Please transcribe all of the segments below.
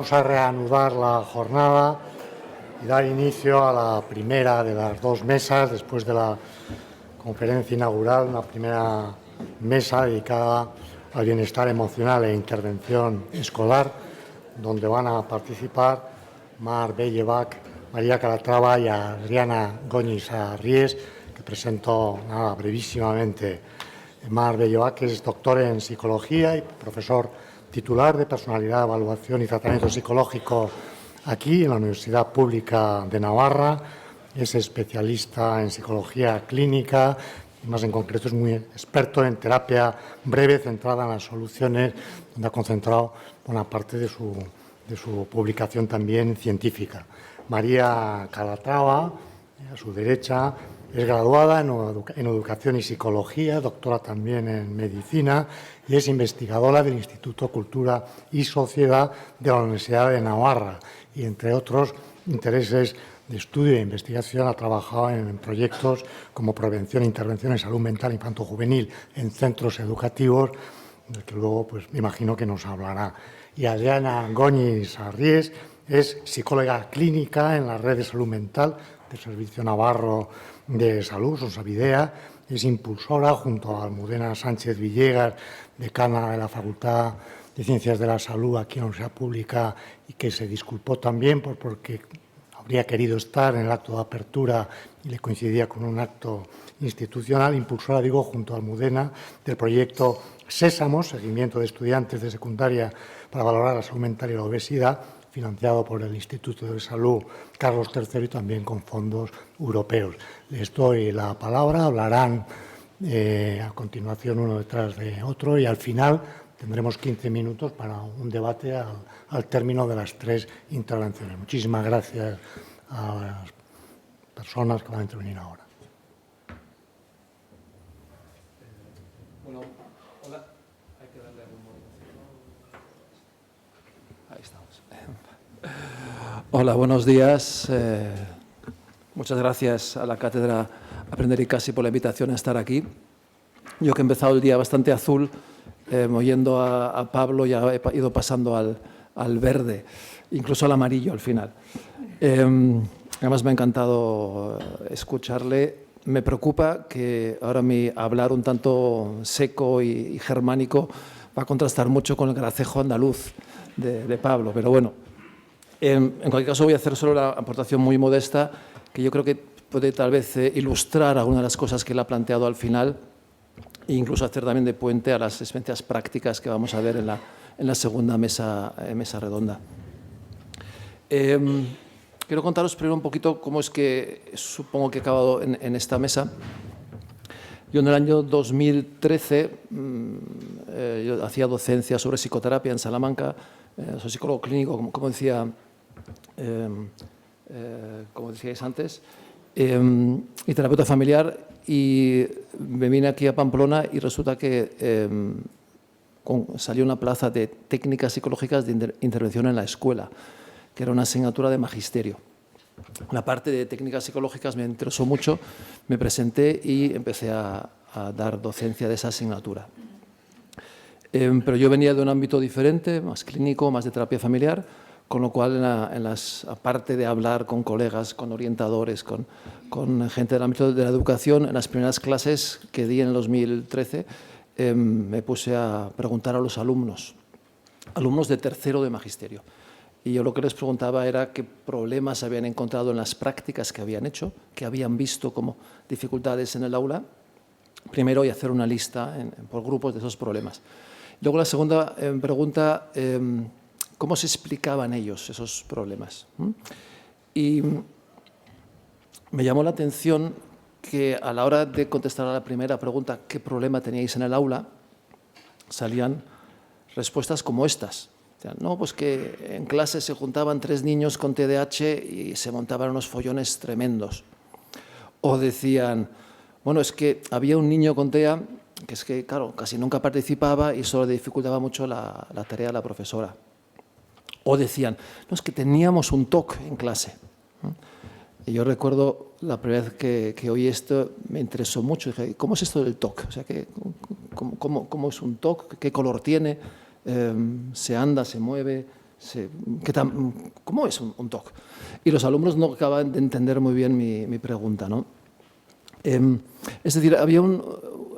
Vamos a reanudar la jornada y dar inicio a la primera de las dos mesas después de la conferencia inaugural, una primera mesa dedicada al bienestar emocional e intervención escolar, donde van a participar Mar Bellevach, María Calatrava y Adriana Goñis Arries, que presento brevísimamente. Mar Bellevach es doctor en psicología y profesor titular de personalidad, evaluación y tratamiento psicológico aquí en la Universidad Pública de Navarra. Es especialista en psicología clínica y más en concreto es muy experto en terapia breve centrada en las soluciones, donde ha concentrado buena parte de su publicación también científica. María Calatrava, a su derecha, es graduada en Educación y Psicología, doctora también en Medicina y es investigadora del Instituto Cultura y Sociedad de la Universidad de Navarra y, entre otros intereses de estudio e investigación, ha trabajado en proyectos como prevención e intervención en salud mental infanto-juvenil en centros educativos, del que luego me imagino que nos hablará. Y Adriana Goñis Arries es psicóloga clínica en la Red de Salud Mental del Servicio Navarro de Salud, Sonsavidea, es impulsora junto a Almudena Sánchez Villegas, decana de la Facultad de Ciencias de la Salud aquí en la Universidad Pública y que se disculpó también porque habría querido estar en el acto de apertura y le coincidía con un acto institucional, impulsora, junto a Almudena, del proyecto Sésamo, seguimiento de estudiantes de secundaria para valorar la salud mental y la obesidad, financiado por el Instituto de Salud Carlos III y también con fondos europeos. Les doy la palabra, hablarán a continuación uno detrás de otro y al final tendremos 15 minutos para un debate al término de las tres intervenciones. Muchísimas gracias a las personas que van a intervenir ahora. Bueno, hola. Hay que darle algún móvil. Ahí estamos. Hola, buenos días. Muchas gracias a la Cátedra Aprender y Casi por la invitación a estar aquí. Yo que he empezado el día bastante azul, oyendo a Pablo, ya he ido pasando al verde, incluso al amarillo al final. Además me ha encantado escucharle. Me preocupa que ahora mi hablar un tanto seco y germánico va a contrastar mucho con el gracejo andaluz de Pablo, pero bueno. En cualquier caso voy a hacer solo una aportación muy modesta que yo creo que puede tal vez ilustrar algunas de las cosas que él ha planteado al final e incluso hacer también de puente a las experiencias prácticas que vamos a ver en la segunda mesa redonda. Quiero contaros primero un poquito cómo es que supongo que he acabado en esta mesa. Yo en el año 2013 yo hacía docencia sobre psicoterapia en Salamanca, soy psicólogo clínico, como decíais antes, y terapeuta familiar, y me vine aquí a Pamplona y resulta que salió una plaza de técnicas psicológicas de intervención en la escuela, que era una asignatura de magisterio. La parte de técnicas psicológicas me interesó mucho, me presenté y empecé a dar docencia de esa asignatura. Pero yo venía de un ámbito diferente, más clínico, más de terapia familiar, con lo cual, aparte de hablar con colegas, con orientadores, con gente del ámbito de la educación, en las primeras clases que di en el 2013, me puse a preguntar a los alumnos de tercero de magisterio. Y yo lo que les preguntaba era qué problemas habían encontrado en las prácticas que habían hecho, que habían visto como dificultades en el aula, primero, y hacer una lista por grupos de esos problemas. Luego la segunda pregunta, ¿cómo se explicaban ellos esos problemas? Y me llamó la atención que a la hora de contestar a la primera pregunta, ¿qué problema teníais en el aula?, salían respuestas como estas. O sea, no, pues que en clase se juntaban 3 niños con TDAH y se montaban unos follones tremendos. O decían, bueno, es que había un niño con TEA que es que, claro, casi nunca participaba y solo le dificultaba mucho la tarea a la profesora. O decían, no, es que teníamos un TOC en clase. Y yo recuerdo la primera vez que oí esto, me interesó mucho. Dije, ¿cómo es esto del TOC? O sea, ¿cómo es un TOC? ¿Qué color tiene? ¿Se anda, se mueve? ¿Cómo es un TOC? Y los alumnos no acaban de entender muy bien mi pregunta, ¿no? Es decir, había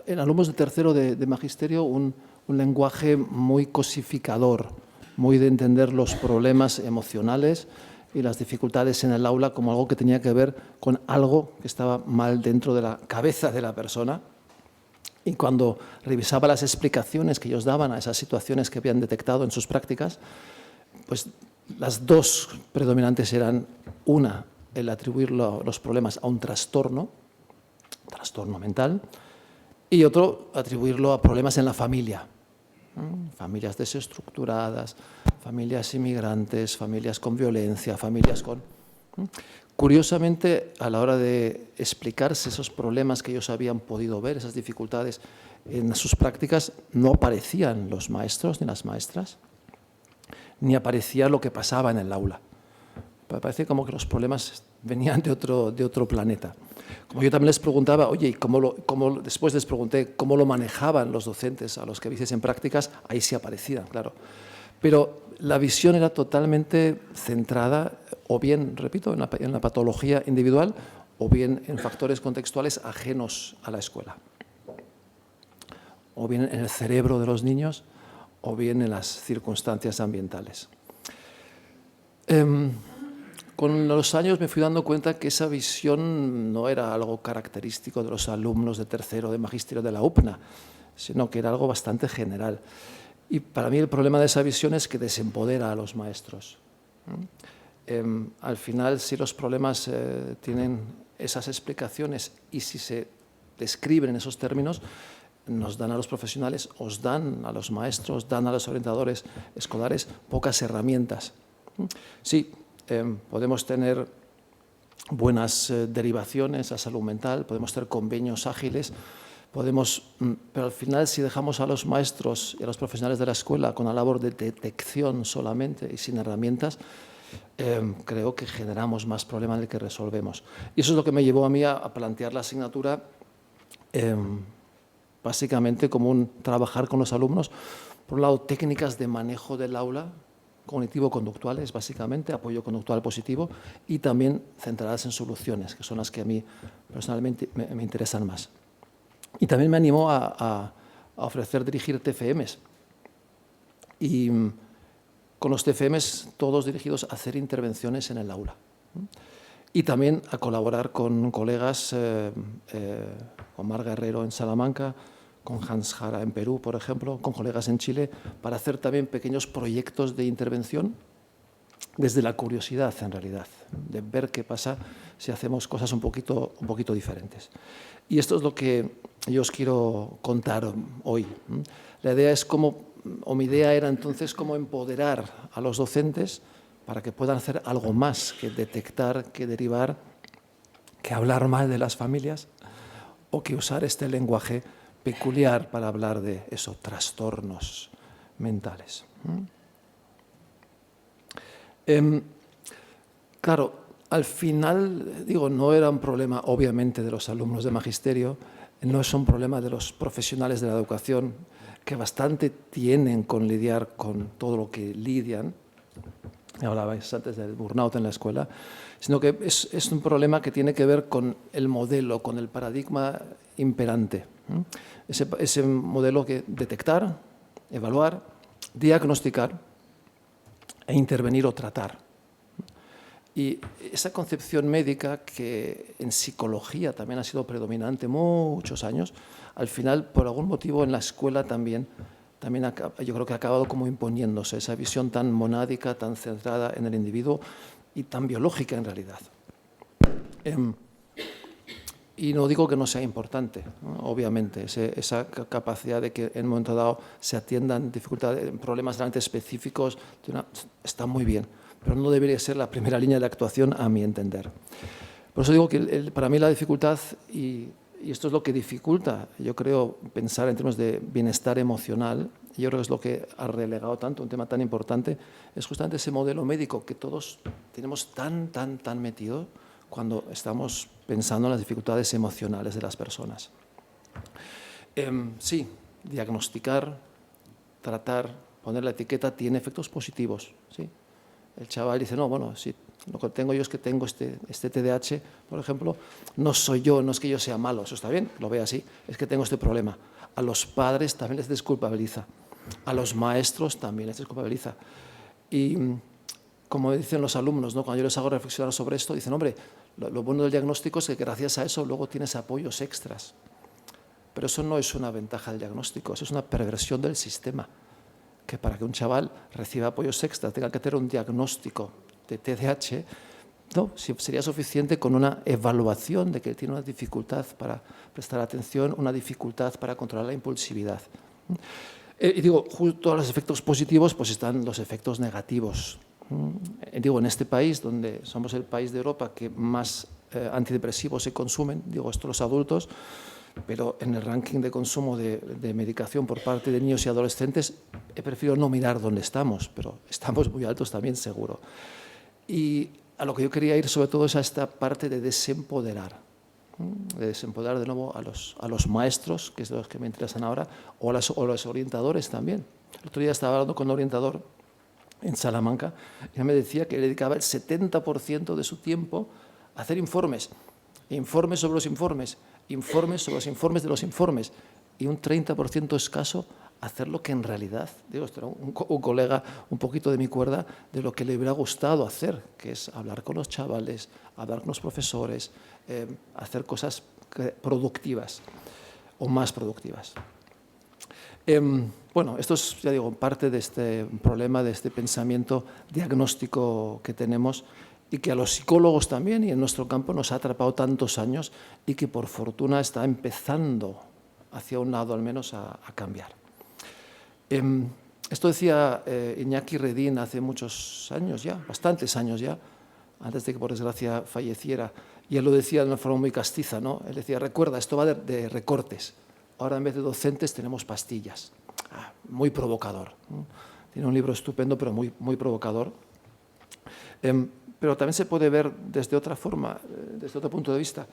en alumnos de tercero de magisterio un lenguaje muy cosificador, muy de entender los problemas emocionales y las dificultades en el aula como algo que tenía que ver con algo que estaba mal dentro de la cabeza de la persona. Y cuando revisaba las explicaciones que ellos daban a esas situaciones que habían detectado en sus prácticas, pues las dos predominantes eran, una, el atribuir los problemas a un trastorno mental, y otro, atribuirlo a problemas en la familia. Familias desestructuradas, familias inmigrantes, familias con violencia, familias con... Curiosamente, a la hora de explicarse esos problemas que ellos habían podido ver, esas dificultades en sus prácticas, no aparecían los maestros ni las maestras, ni aparecía lo que pasaba en el aula. Parece como que los problemas venían de otro planeta. Como yo también les preguntaba, oye, ¿y después les pregunté cómo lo manejaban los docentes a los que hiciesen prácticas? Ahí sí aparecían, claro. Pero la visión era totalmente centrada, o bien, repito, en la patología individual, o bien en factores contextuales ajenos a la escuela. O bien en el cerebro de los niños, o bien en las circunstancias ambientales. Con los años me fui dando cuenta que esa visión no era algo característico de los alumnos de tercero de magisterio de la UPNA, sino que era algo bastante general. Y para mí el problema de esa visión es que desempodera a los maestros. Al final, si los problemas tienen esas explicaciones y si se describen en esos términos, nos dan a los profesionales, os dan a los maestros, dan a los orientadores escolares pocas herramientas. Sí, podemos tener buenas derivaciones a salud mental, podemos tener convenios ágiles, pero al final, si dejamos a los maestros y a los profesionales de la escuela con la labor de detección solamente y sin herramientas, creo que generamos más problemas del que resolvemos. Y eso es lo que me llevó a mí a plantear la asignatura básicamente como trabajar con los alumnos, por un lado, técnicas de manejo del aula, cognitivo-conductuales, básicamente, apoyo conductual positivo, y también centradas en soluciones, que son las que a mí personalmente me interesan más. Y también me animó a dirigir TFMs. Y con los TFMs todos dirigidos a hacer intervenciones en el aula. Y también a colaborar con colegas, con Mar Guerrero en Salamanca, con Hans Jara en Perú, por ejemplo, con colegas en Chile, para hacer también pequeños proyectos de intervención desde la curiosidad, en realidad, de ver qué pasa si hacemos cosas un poquito diferentes. Y esto es lo que yo os quiero contar hoy. La idea es mi idea era entonces cómo empoderar a los docentes para que puedan hacer algo más que detectar, que derivar, que hablar mal de las familias o que usar este lenguaje peculiar para hablar de esos trastornos mentales. Claro, al final, digo, no era un problema obviamente de los alumnos de magisterio, no es un problema de los profesionales de la educación, que bastante tienen con lidiar con todo lo que lidian. Hablabais antes del burnout en la escuela, sino que es un problema que tiene que ver con el modelo, con el paradigma imperante. Ese modelo que detectar, evaluar, diagnosticar e intervenir o tratar. Y esa concepción médica que en psicología también ha sido predominante muchos años, al final, por algún motivo, en la escuela también yo creo que ha acabado como imponiéndose esa visión tan monádica, tan centrada en el individuo y tan biológica en realidad. Y no digo que no sea importante, ¿no? Obviamente, esa capacidad de que en un momento dado se atiendan dificultades, problemas realmente específicos, está muy bien, pero no debería ser la primera línea de actuación a mi entender. Por eso digo que para mí la dificultad, y esto es lo que dificulta, yo creo, pensar en términos de bienestar emocional, yo creo que es lo que ha relegado tanto un tema tan importante, es justamente ese modelo médico que todos tenemos tan metido cuando estamos pensando en las dificultades emocionales de las personas. Sí, diagnosticar, tratar, poner la etiqueta tiene efectos positivos, ¿sí? El chaval dice, no, bueno, si lo que tengo yo es que tengo este TDAH, por ejemplo, no soy yo, no es que yo sea malo, eso está bien, lo ve así, es que tengo este problema. A los padres también les desculpabiliza, a los maestros también les desculpabiliza. Y como dicen los alumnos, ¿no? Cuando yo les hago reflexionar sobre esto, dicen, hombre, lo bueno del diagnóstico es que gracias a eso luego tienes apoyos extras. Pero eso no es una ventaja del diagnóstico, eso es una perversión del sistema. Que para que un chaval reciba apoyos extras tenga que tener un diagnóstico de TDAH, no, sería suficiente con una evaluación de que tiene una dificultad para prestar atención, una dificultad para controlar la impulsividad. Y digo, junto a los efectos positivos, pues están los efectos negativos. Digo, en este país, donde somos el país de Europa que más antidepresivos se consumen, digo, esto los adultos, pero en el ranking de consumo de medicación por parte de niños y adolescentes he preferido no mirar dónde estamos, pero estamos muy altos también, seguro. Y a lo que yo quería ir sobre todo es a esta parte de desempoderar de nuevo a los maestros, que es de los que me interesan ahora, o a los orientadores también. El otro día estaba hablando con un orientador en Salamanca y él me decía que le dedicaba el 70% de su tiempo a hacer informes sobre los informes, informes sobre los informes de los informes, y un 30% escaso hacer lo que en realidad, digo, esto era un colega un poquito de mi cuerda, de lo que le hubiera gustado hacer, que es hablar con los chavales, hablar con los profesores, hacer cosas productivas o más productivas. Bueno, esto es, ya digo, parte de este problema, de este pensamiento diagnóstico que tenemos y que a los psicólogos también y en nuestro campo nos ha atrapado tantos años y que por fortuna está empezando hacia un lado al menos a cambiar. Esto decía Iñaki Redín hace muchos años ya, bastantes años ya, antes de que por desgracia falleciera, y él lo decía de una forma muy castiza, ¿no? Él decía, recuerda, esto va de recortes, ahora en vez de docentes tenemos pastillas. Muy provocador, ¿no? Tiene un libro estupendo, pero muy provocador. Pero también se puede ver desde otra forma, desde otro punto de vista.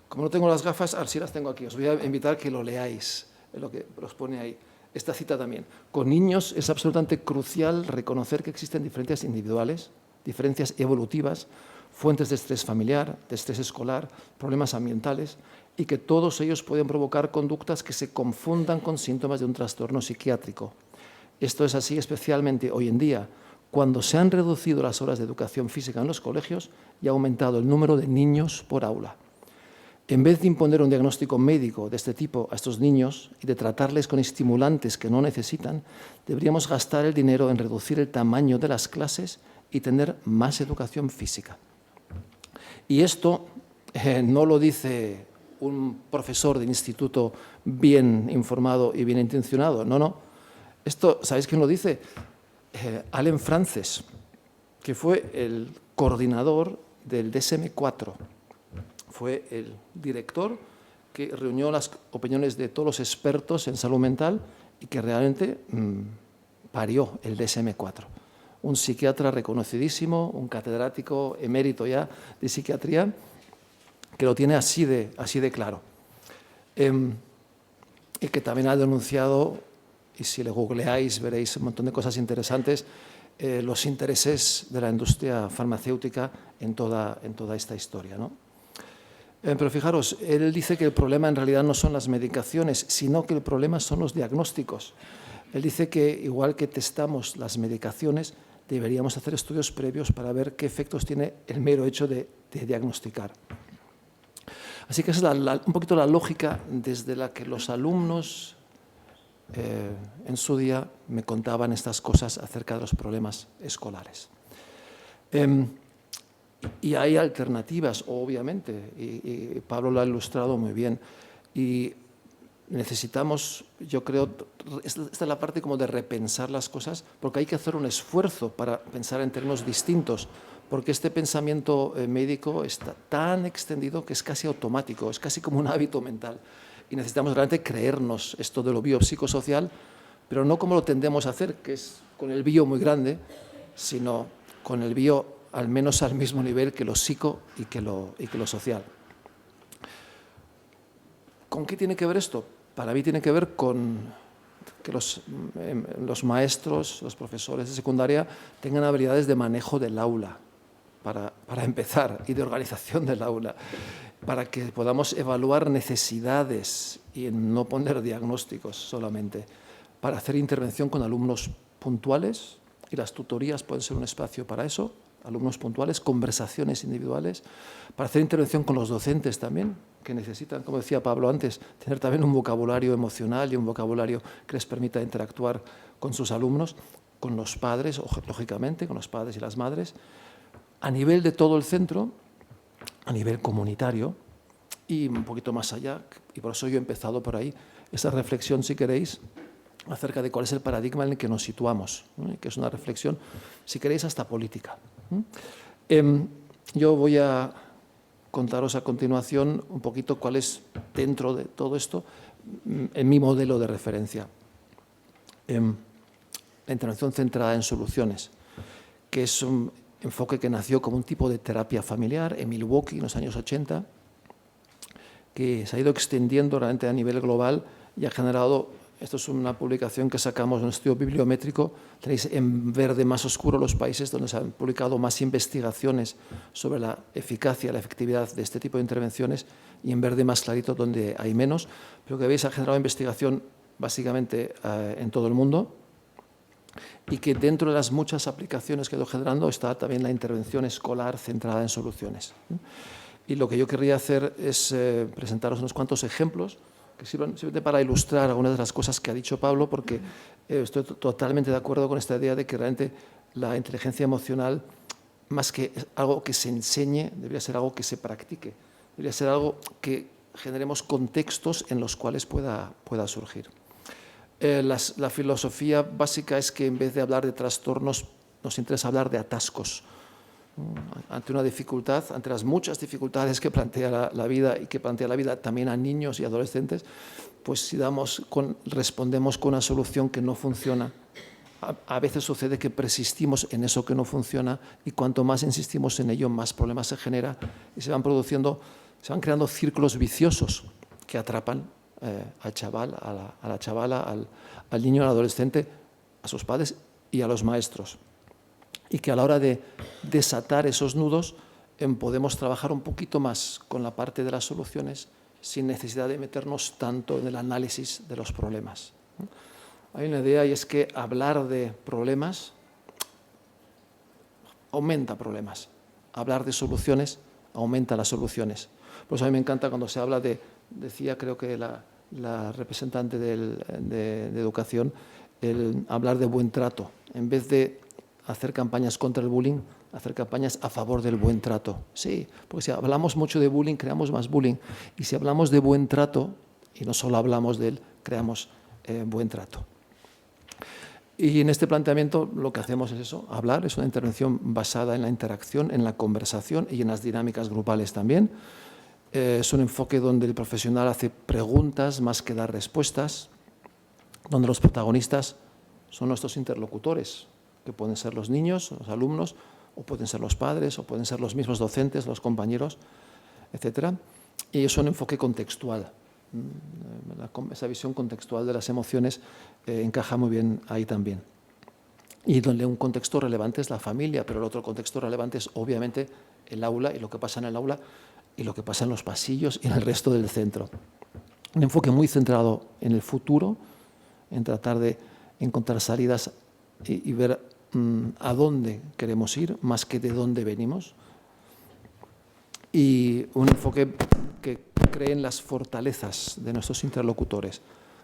Como no tengo las gafas, ahora sí las tengo aquí. Os voy a invitar a que lo leáis, lo que os pone ahí. Esta cita también. Con niños es absolutamente crucial reconocer que existen diferencias individuales, diferencias evolutivas, fuentes de estrés familiar, de estrés escolar, problemas ambientales, y que todos ellos pueden provocar conductas que se confundan con síntomas de un trastorno psiquiátrico. Esto es así especialmente hoy en día, cuando se han reducido las horas de educación física en los colegios y ha aumentado el número de niños por aula. En vez de imponer un diagnóstico médico de este tipo a estos niños y de tratarles con estimulantes que no necesitan, deberíamos gastar el dinero en reducir el tamaño de las clases y tener más educación física. Y esto no lo dice un profesor de instituto bien informado y bien intencionado, no. Esto, ¿sabéis quién lo dice? Allen Frances, que fue el coordinador del DSM-4. Fue el director que reunió las opiniones de todos los expertos en salud mental y que realmente parió el DSM-4. Un psiquiatra reconocidísimo, un catedrático emérito ya de psiquiatría, que lo tiene así de claro. Y que también ha denunciado, y si le googleáis veréis un montón de cosas interesantes, los intereses de la industria farmacéutica en toda esta historia, ¿no? Pero fijaros, él dice que el problema en realidad no son las medicaciones, sino que el problema son los diagnósticos. Él dice que igual que testamos las medicaciones, deberíamos hacer estudios previos para ver qué efectos tiene el mero hecho de diagnosticar. Así que esa es un poquito la lógica desde la que los alumnos en su día me contaban estas cosas acerca de los problemas escolares. Y hay alternativas, obviamente, y Pablo lo ha ilustrado muy bien. Y necesitamos, yo creo, esta es la parte como de repensar las cosas, porque hay que hacer un esfuerzo para pensar en términos distintos, porque este pensamiento médico está tan extendido que es casi automático, es casi como un hábito mental. Y necesitamos realmente creernos esto de lo biopsicosocial, pero no como lo tendemos a hacer, que es con el bio muy grande, sino con el bio al menos al mismo nivel que lo psico y que lo social. ¿Con qué tiene que ver esto? Para mí tiene que ver con que los maestros, los profesores de secundaria tengan habilidades de manejo del aula, para empezar, y de organización del aula, para que podamos evaluar necesidades y no poner diagnósticos solamente, para hacer intervención con alumnos puntuales, y las tutorías pueden ser un espacio para eso, alumnos puntuales, conversaciones individuales, para hacer intervención con los docentes también, que necesitan, como decía Pablo antes, tener también un vocabulario emocional y un vocabulario que les permita interactuar con sus alumnos, con los padres, lógicamente, con los padres y las madres, a nivel de todo el centro, a nivel comunitario y un poquito más allá, y por eso yo he empezado por ahí, esa reflexión, si queréis, acerca de cuál es el paradigma en el que nos situamos, ¿no? Que es una reflexión, si queréis, hasta política. Yo voy a contaros a continuación un poquito cuál es, dentro de todo esto, en mi modelo de referencia. La intervención centrada en soluciones, que es un enfoque que nació como un tipo de terapia familiar en Milwaukee en los años 80, que se ha ido extendiendo realmente a nivel global y ha generado, esto es una publicación que sacamos en un estudio bibliométrico, tenéis en verde más oscuro los países donde se han publicado más investigaciones sobre la eficacia, la efectividad de este tipo de intervenciones, y en verde más clarito donde hay menos, pero que veis ha generado investigación básicamente en todo el mundo, y que dentro de las muchas aplicaciones que he ido generando está también la intervención escolar centrada en soluciones. Y lo que yo querría hacer es presentaros unos cuantos ejemplos que sirvan simplemente para ilustrar algunas de las cosas que ha dicho Pablo, porque estoy totalmente de acuerdo con esta idea de que realmente la inteligencia emocional, más que algo que se enseñe, debería ser algo que se practique, debería ser algo que generemos contextos en los cuales pueda surgir. La filosofía básica es que en vez de hablar de trastornos, nos interesa hablar de atascos. Ante una dificultad, ante las muchas dificultades que plantea la vida y que plantea la vida también a niños y adolescentes, pues si respondemos con una solución que no funciona, a veces sucede que persistimos en eso que no funciona, y cuanto más insistimos en ello, más problemas se genera y se van creando círculos viciosos que atrapan al chaval, a la chavala, al niño, al adolescente, a sus padres y a los maestros. Y que a la hora de desatar esos nudos podemos trabajar un poquito más con la parte de las soluciones sin necesidad de meternos tanto en el análisis de los problemas. Hay una idea, y es que hablar de problemas aumenta problemas. Hablar de soluciones aumenta las soluciones. Por eso a mí me encanta cuando se habla decía creo que la representante de educación, hablar de buen trato. En vez de hacer campañas contra el bullying, hacer campañas a favor del buen trato. Sí, porque si hablamos mucho de bullying, creamos más bullying. Y si hablamos de buen trato, y no solo hablamos de él, creamos buen trato. Y en este planteamiento lo que hacemos es eso, hablar, es una intervención basada en la interacción, en la conversación y en las dinámicas grupales también. Es un enfoque donde el profesional hace preguntas más que dar respuestas, donde los protagonistas son nuestros interlocutores, que pueden ser los niños, los alumnos, o pueden ser los padres, o pueden ser los mismos docentes, los compañeros, etc. Y es un enfoque contextual. Esa visión contextual de las emociones encaja muy bien ahí también. Y donde un contexto relevante es la familia, pero el otro contexto relevante es obviamente el aula y lo que pasa en el aula y lo que pasa en los pasillos y en el resto del centro. Un enfoque muy centrado en el futuro, en tratar de encontrar salidas y ver a dónde queremos ir, más que de dónde venimos. Y un enfoque que cree en las fortalezas de nuestros interlocutores,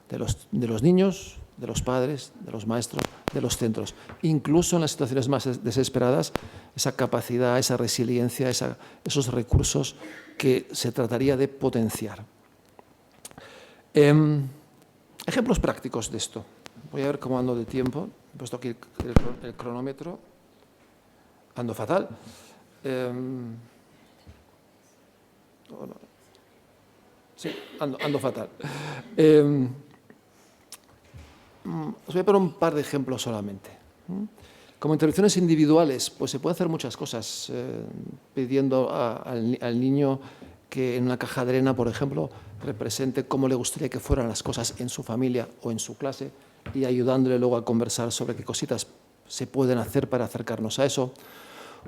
de los niños, de los padres, de los maestros, de los centros. Incluso en las situaciones más desesperadas, esa capacidad, esa resiliencia, esos recursos que se trataría de potenciar. Ejemplos prácticos de esto. Voy a ver cómo ando de tiempo. He puesto aquí el cronómetro. Ando fatal. Sí, ando fatal. Os voy a poner un par de ejemplos solamente. Como intervenciones individuales, pues se pueden hacer muchas cosas, pidiendo al niño que en una caja de arena, por ejemplo, represente cómo le gustaría que fueran las cosas en su familia o en su clase, y ayudándole luego a conversar sobre qué cositas se pueden hacer para acercarnos a eso.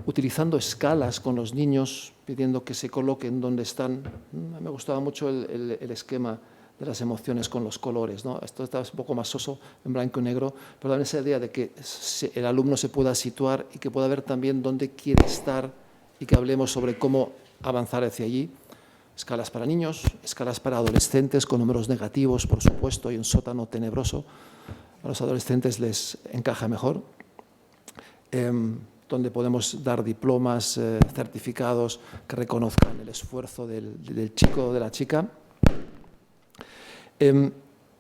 Utilizando escalas con los niños, pidiendo que se coloquen donde están. Me gustaba mucho el esquema de las emociones con los colores, ¿no? Esto está un poco más soso, en blanco y negro, pero también esa idea de que el alumno se pueda situar y que pueda ver también dónde quiere estar y que hablemos sobre cómo avanzar hacia allí. Escalas para niños, escalas para adolescentes con números negativos, por supuesto, y un sótano tenebroso. A los adolescentes les encaja mejor. Donde podemos dar diplomas, certificados que reconozcan el esfuerzo del chico o de la chica.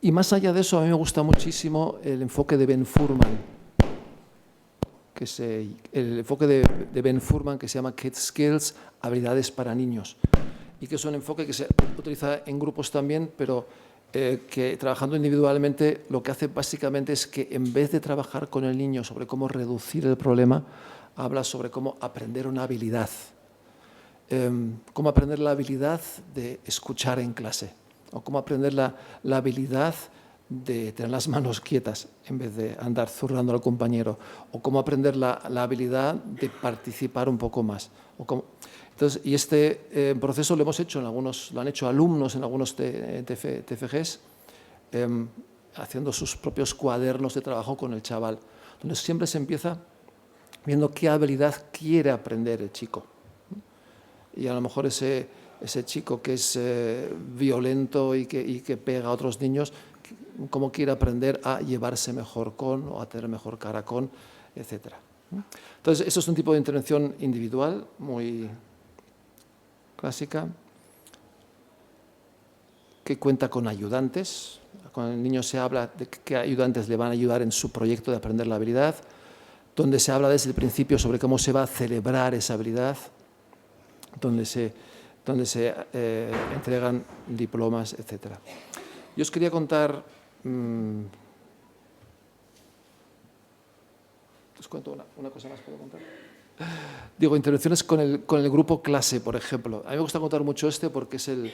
Y más allá de eso, a mí me gusta muchísimo el enfoque de Ben Furman, el enfoque de Ben Furman que se llama Kids Skills, habilidades para niños, y que es un enfoque que se utiliza en grupos también, pero que trabajando individualmente lo que hace básicamente es que en vez de trabajar con el niño sobre cómo reducir el problema, habla sobre cómo aprender una habilidad, cómo aprender la habilidad de escuchar en clase, o cómo aprender la habilidad de tener las manos quietas en vez de andar zurrando al compañero, o cómo aprender la habilidad de participar un poco más. Entonces, y este proceso lo hemos hecho lo han hecho alumnos en algunos TFGs, haciendo sus propios cuadernos de trabajo con el chaval, donde siempre se empieza viendo qué habilidad quiere aprender el chico. Y a lo mejor ese chico que es violento y que pega a otros niños, cómo quiere aprender a llevarse mejor con o a tener mejor cara con, etc. Entonces, eso es un tipo de intervención individual muy clásica, que cuenta con ayudantes. Con el niño se habla de qué ayudantes le van a ayudar en su proyecto de aprender la habilidad, donde se habla desde el principio sobre cómo se va a celebrar esa habilidad, donde se entregan diplomas, etc. Yo os quería contar, os cuento una cosa más, ¿puedo contar? Digo, intervenciones con el grupo clase, por ejemplo. A mí me gusta contar mucho porque es el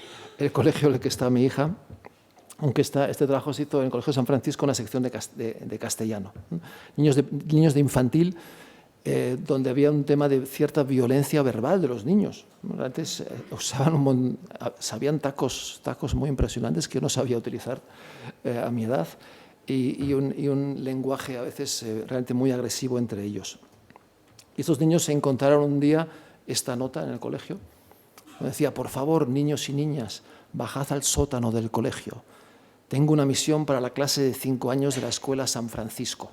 colegio en el que está mi hija, aunque este trabajo se hizo en el Colegio de San Francisco, una sección de castellano. Niños de infantil, donde había un tema de cierta violencia verbal de los niños. Antes sabían tacos muy impresionantes que yo no sabía utilizar a mi edad, y un lenguaje a veces realmente muy agresivo entre ellos. Y estos niños se encontraron un día esta nota en el colegio. Decía: por favor, niños y niñas, bajad al sótano del colegio. Tengo una misión para la clase de 5 años de la Escuela San Francisco.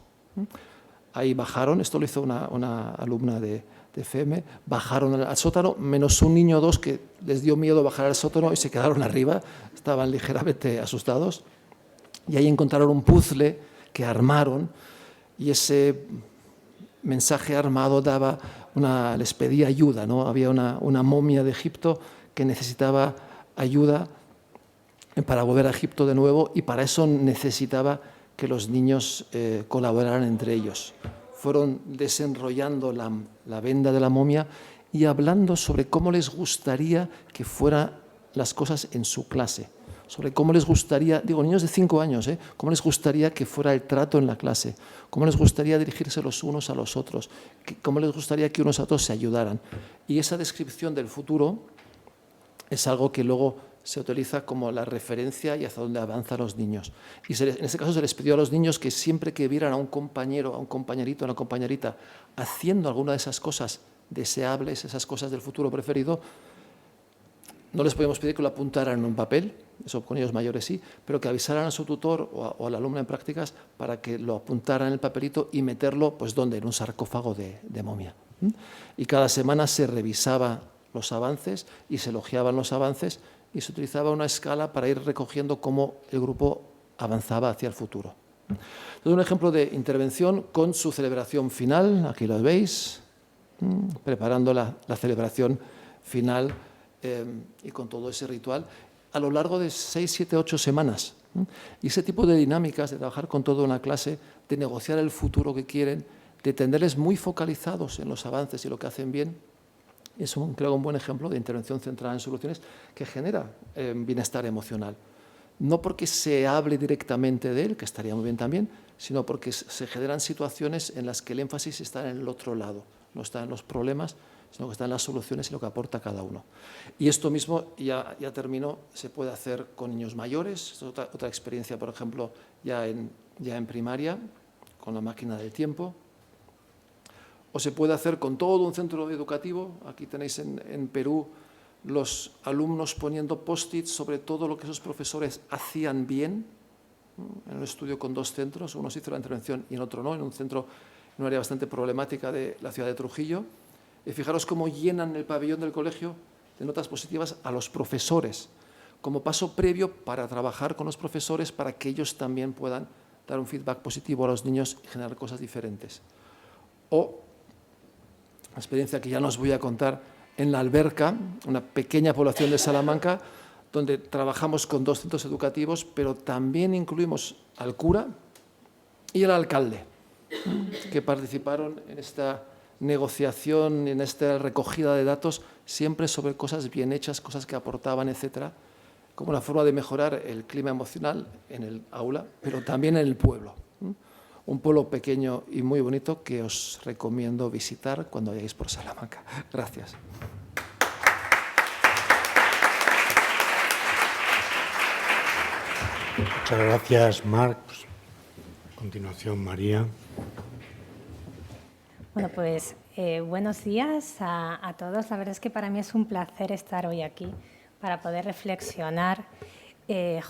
Ahí bajaron, esto lo hizo una alumna de FM, bajaron al sótano, menos un niño o dos que les dio miedo bajar al sótano y se quedaron arriba, estaban ligeramente asustados. Y ahí encontraron un puzzle que armaron, y ese mensaje armado les pedía ayuda, ¿no? Había una momia de Egipto que necesitaba ayuda para volver a Egipto de nuevo, y para eso necesitaba que los niños colaboraran entre ellos. Fueron desenrollando la venda de la momia y hablando sobre cómo les gustaría que fueran las cosas en su clase, sobre cómo les gustaría, niños de 5 años, cómo les gustaría que fuera el trato en la clase, cómo les gustaría dirigirse los unos a los otros, cómo les gustaría que unos a otros se ayudaran. Y esa descripción del futuro es algo que luego se utiliza como la referencia y hacia dónde avanzan los niños. Y en este caso se les pidió a los niños que siempre que vieran a un compañero, a un compañerito, a una compañerita haciendo alguna de esas cosas deseables, esas cosas del futuro preferido, no les podíamos pedir que lo apuntaran en un papel, eso con ellos mayores sí, pero que avisaran a su tutor o al alumno en prácticas para que lo apuntaran en el papelito y meterlo, pues ¿dónde? En un sarcófago de momia. Y cada semana se revisaba los avances y se elogiaban los avances, y se utilizaba una escala para ir recogiendo cómo el grupo avanzaba hacia el futuro. Entonces, un ejemplo de intervención con su celebración final, aquí lo veis, preparando la celebración final y con todo ese ritual a lo largo de 6, 7, 8 semanas. Y ese tipo de dinámicas de trabajar con toda una clase, de negociar el futuro que quieren, de tenerles muy focalizados en los avances y lo que hacen bien, es creo un buen ejemplo de intervención centrada en soluciones que genera bienestar emocional. no porque se hable directamente de él, que estaría muy bien también, sino porque se generan situaciones en las que el énfasis está en el otro lado, no está en los problemas, sino que está en las soluciones y lo que aporta cada uno. Y esto mismo, ya terminó, se puede hacer con niños mayores. Es otra experiencia, por ejemplo, ya en primaria, con la máquina del tiempo. O se puede hacer con todo un centro educativo. Aquí tenéis en Perú los alumnos poniendo post-its sobre todo lo que esos profesores hacían bien, en un estudio con 2 centros. Uno se hizo la intervención y en otro no, en un centro, en un área bastante problemática de la ciudad de Trujillo. Y fijaros cómo llenan el pabellón del colegio de notas positivas a los profesores, como paso previo para trabajar con los profesores para que ellos también puedan dar un feedback positivo a los niños y generar cosas diferentes. O la experiencia que ya no os voy a contar en La Alberca, una pequeña población de Salamanca, donde trabajamos con 2 centros educativos, pero también incluimos al cura y al alcalde, que participaron en esta negociación, en esta recogida de datos, siempre sobre cosas bien hechas, cosas que aportaban, etcétera, como una forma de mejorar el clima emocional en el aula, pero también en el pueblo. Un pueblo pequeño y muy bonito que os recomiendo visitar cuando vayáis por Salamanca. Gracias. Muchas gracias, Marc. A continuación, María. Bueno, pues buenos días a todos. La verdad es que para mí es un placer estar hoy aquí para poder reflexionar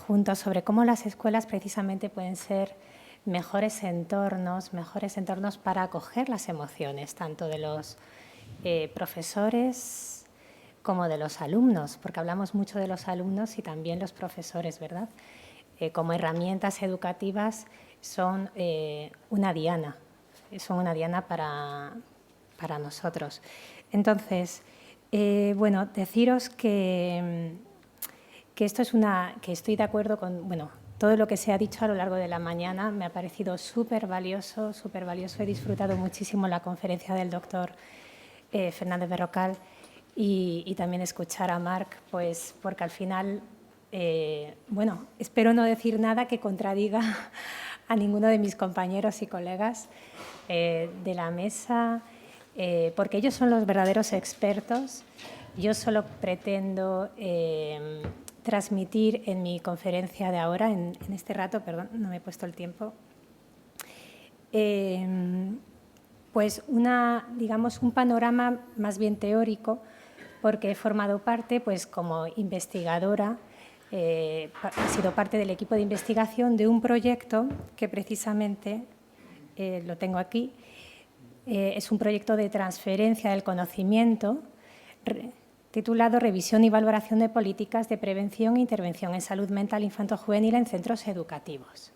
juntos sobre cómo las escuelas precisamente pueden ser mejores entornos para acoger las emociones, tanto de los profesores como de los alumnos, porque hablamos mucho de los alumnos y también los profesores, ¿verdad? Como herramientas educativas son una diana para nosotros. Entonces, bueno, deciros que esto es que estoy de acuerdo con, bueno, todo lo que se ha dicho a lo largo de la mañana me ha parecido súper valioso. He disfrutado muchísimo la conferencia del doctor Fernández Berrocal y también escuchar a Marc, pues porque al final, bueno, espero no decir nada que contradiga a ninguno de mis compañeros y colegas de la mesa, porque ellos son los verdaderos expertos. Yo solo pretendo transmitir en mi conferencia de ahora, en este rato, perdón, no me he puesto el tiempo, pues digamos, un panorama más bien teórico, porque he formado parte, pues como investigadora, he sido parte del equipo de investigación de un proyecto que precisamente, lo tengo aquí, es un proyecto de transferencia del conocimiento titulado Revisión y valoración de políticas de prevención e intervención en salud mental infanto-juvenil en centros educativos.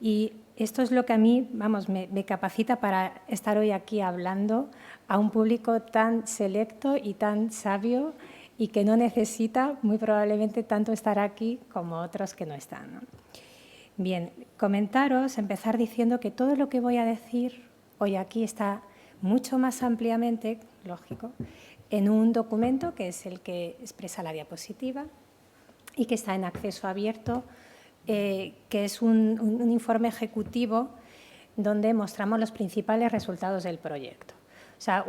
Y esto es lo que a mí, vamos, me capacita para estar hoy aquí hablando a un público tan selecto y tan sabio y que no necesita, muy probablemente, tanto estar aquí como otros que no están, ¿no? Bien, empezar diciendo que todo lo que voy a decir hoy aquí está mucho más ampliamente, lógico, en un documento que es el que expresa la diapositiva y que está en acceso abierto, que es un informe ejecutivo donde mostramos los principales resultados del proyecto. O sea,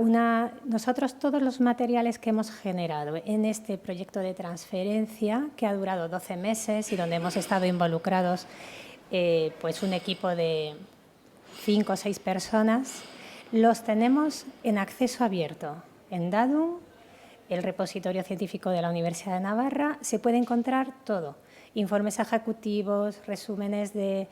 nosotros todos los materiales que hemos generado en este proyecto de transferencia, que ha durado 12 meses y donde hemos estado involucrados pues un equipo de 5 o 6 personas, los tenemos en acceso abierto. En DADUM, el repositorio científico de la Universidad de Navarra, se puede encontrar todo. Informes ejecutivos, resúmenes de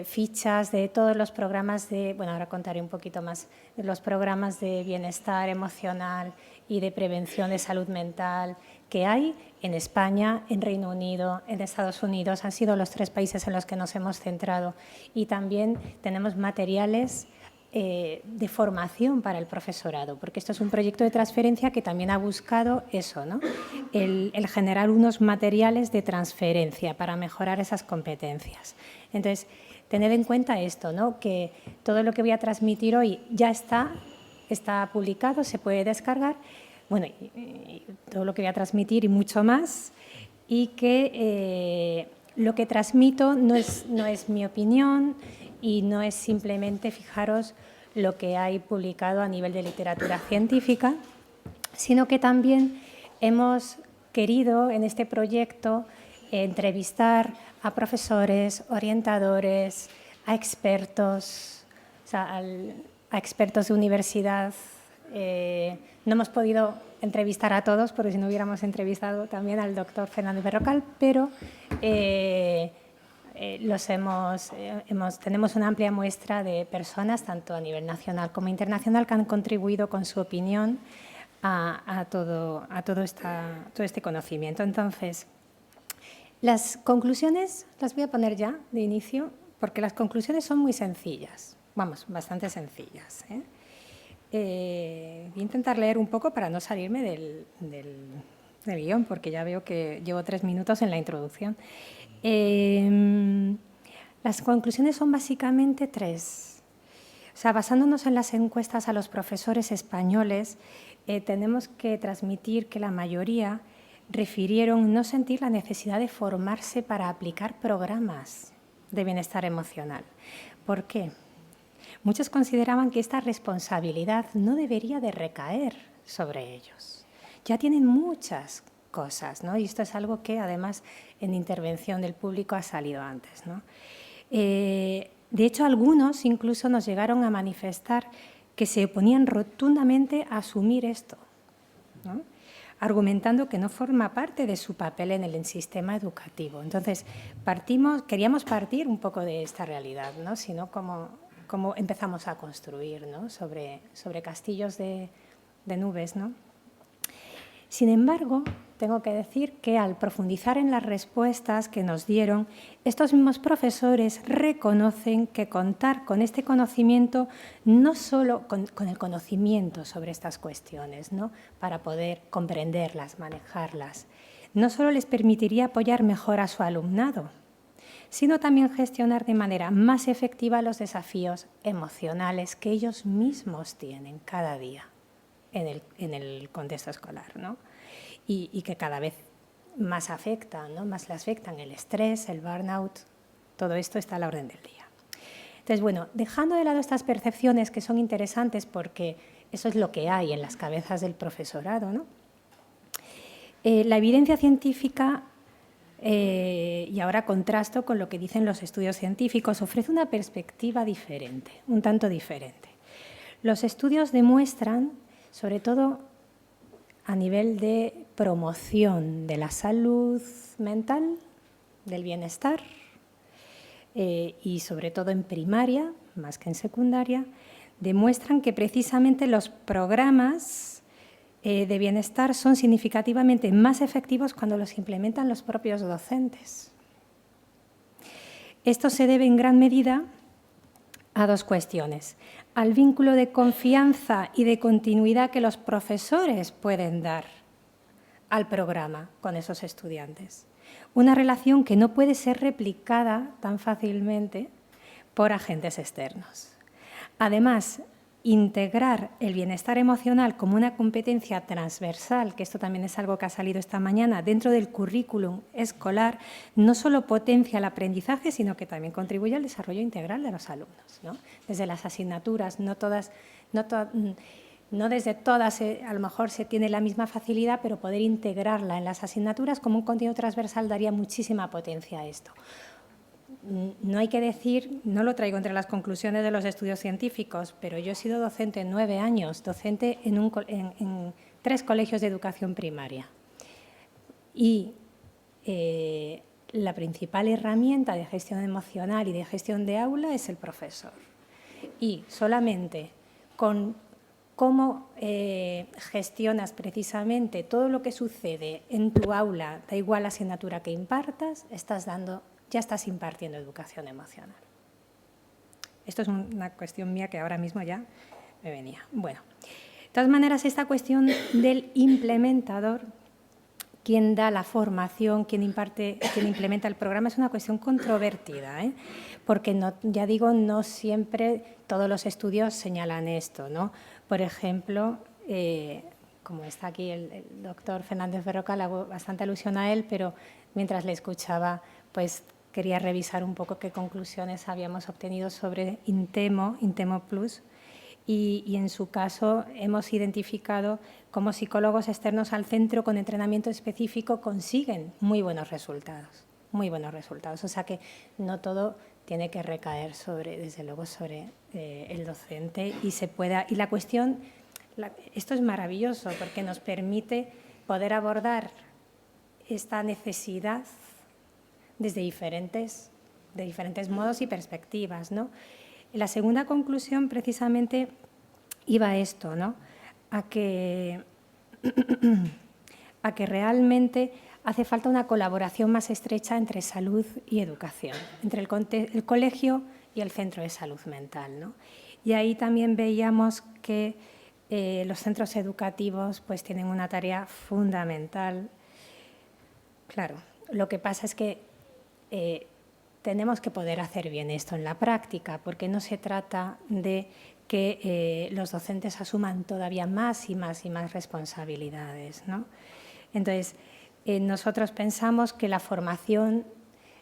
fichas de todos los programas bueno, ahora contaré un poquito más, de los programas de bienestar emocional y de prevención de salud mental que hay en España, en Reino Unido, en Estados Unidos. Han sido los 3 países en los que nos hemos centrado. Y también tenemos materiales de formación para el profesorado, porque esto es un proyecto de transferencia que también ha buscado eso, ¿no? el generar unos materiales de transferencia para mejorar esas competencias. Entonces, tened en cuenta esto, ¿no? Que todo lo que voy a transmitir hoy ya está publicado, se puede descargar, bueno, y todo lo que voy a transmitir y mucho más, y que lo que transmito no es mi opinión y no es simplemente, fijaros, lo que hay publicado a nivel de literatura científica, sino que también hemos querido en este proyecto entrevistar a profesores, orientadores, a expertos, o sea, a expertos de universidad. No hemos podido entrevistar a todos, porque si no hubiéramos entrevistado también al doctor Fernández Berrocal, pero tenemos una amplia muestra de personas, tanto a nivel nacional como internacional, que han contribuido con su opinión a todo este conocimiento. Entonces, las conclusiones las voy a poner ya de inicio, porque las conclusiones son muy sencillas, vamos, bastante sencillas. Voy a intentar leer un poco para no salirme del guión, porque ya veo que llevo 3 minutos en la introducción. Las conclusiones son básicamente 3. O sea, basándonos en las encuestas a los profesores españoles, tenemos que transmitir que la mayoría refirieron no sentir la necesidad de formarse para aplicar programas de bienestar emocional. ¿Por qué? Muchos consideraban que esta responsabilidad no debería de recaer sobre ellos. Ya tienen muchas cosas, ¿no? Y esto es algo que, además, en intervención del público ha salido antes, ¿no? De hecho, algunos incluso nos llegaron a manifestar que se oponían rotundamente a asumir esto, ¿no?, argumentando que no forma parte de su papel en el sistema educativo. Entonces, queríamos partir un poco de esta realidad, ¿no?, sino cómo empezamos a construir, ¿no?, sobre castillos de nubes, ¿no? Sin embargo, tengo que decir que al profundizar en las respuestas que nos dieron, estos mismos profesores reconocen que contar con este conocimiento, no solo con el conocimiento sobre estas cuestiones, ¿no?, para poder comprenderlas, manejarlas, no solo les permitiría apoyar mejor a su alumnado, sino también gestionar de manera más efectiva los desafíos emocionales que ellos mismos tienen cada día en el contexto escolar, ¿no?, y que cada vez más afectan, ¿no?, más les afectan el estrés, el burnout, todo esto está a la orden del día. Entonces, bueno, dejando de lado estas percepciones que son interesantes porque eso es lo que hay en las cabezas del profesorado, ¿no?, la evidencia científica, y ahora contrasto con lo que dicen los estudios científicos, ofrece una perspectiva diferente, un tanto diferente. Los estudios demuestran, sobre todo a nivel de promoción de la salud mental, del bienestar, y sobre todo en primaria, más que en secundaria, demuestran que precisamente los programas de bienestar son significativamente más efectivos cuando los implementan los propios docentes. Esto se debe en gran medida a 2 cuestiones: al vínculo de confianza y de continuidad que los profesores pueden dar al programa con esos estudiantes. Una relación que no puede ser replicada tan fácilmente por agentes externos. Además, integrar el bienestar emocional como una competencia transversal, que esto también es algo que ha salido esta mañana, dentro del currículum escolar, no solo potencia el aprendizaje, sino que también contribuye al desarrollo integral de los alumnos, ¿no? Desde las asignaturas, no desde todas a lo mejor se tiene la misma facilidad, pero poder integrarla en las asignaturas como un contenido transversal daría muchísima potencia a esto. No hay que decir, no lo traigo entre las conclusiones de los estudios científicos, pero yo he sido docente 9 años, docente en 3 colegios de educación primaria. Y la principal herramienta de gestión emocional y de gestión de aula es el profesor. Y solamente con cómo gestionas precisamente todo lo que sucede en tu aula, da igual la asignatura que impartas, ya estás impartiendo educación emocional. Esto es una cuestión mía que ahora mismo ya me venía. Bueno, de todas maneras, esta cuestión del implementador, quien da la formación, quien implementa el programa, es una cuestión controvertida, ¿eh? Porque, ya digo, no siempre todos los estudios señalan esto, ¿no? Por ejemplo, como está aquí el doctor Fernández Berrocal, hago bastante alusión a él, pero mientras le escuchaba, pues quería revisar un poco qué conclusiones habíamos obtenido sobre Intemo Plus, y en su caso hemos identificado cómo psicólogos externos al centro con entrenamiento específico consiguen muy buenos resultados. O sea que no todo tiene que recaer desde luego sobre el docente y la cuestión, esto es maravilloso porque nos permite poder abordar esta necesidad desde diferentes modos y perspectivas, ¿no? La segunda conclusión precisamente iba a esto, ¿no? A que realmente hace falta una colaboración más estrecha entre salud y educación, entre el colegio y el centro de salud mental, ¿no? Y ahí también veíamos que los centros educativos pues, tienen una tarea fundamental. Claro, lo que pasa es que tenemos que poder hacer bien esto en la práctica, porque no se trata de que los docentes asuman todavía más y más responsabilidades, ¿no? Entonces, nosotros pensamos que la formación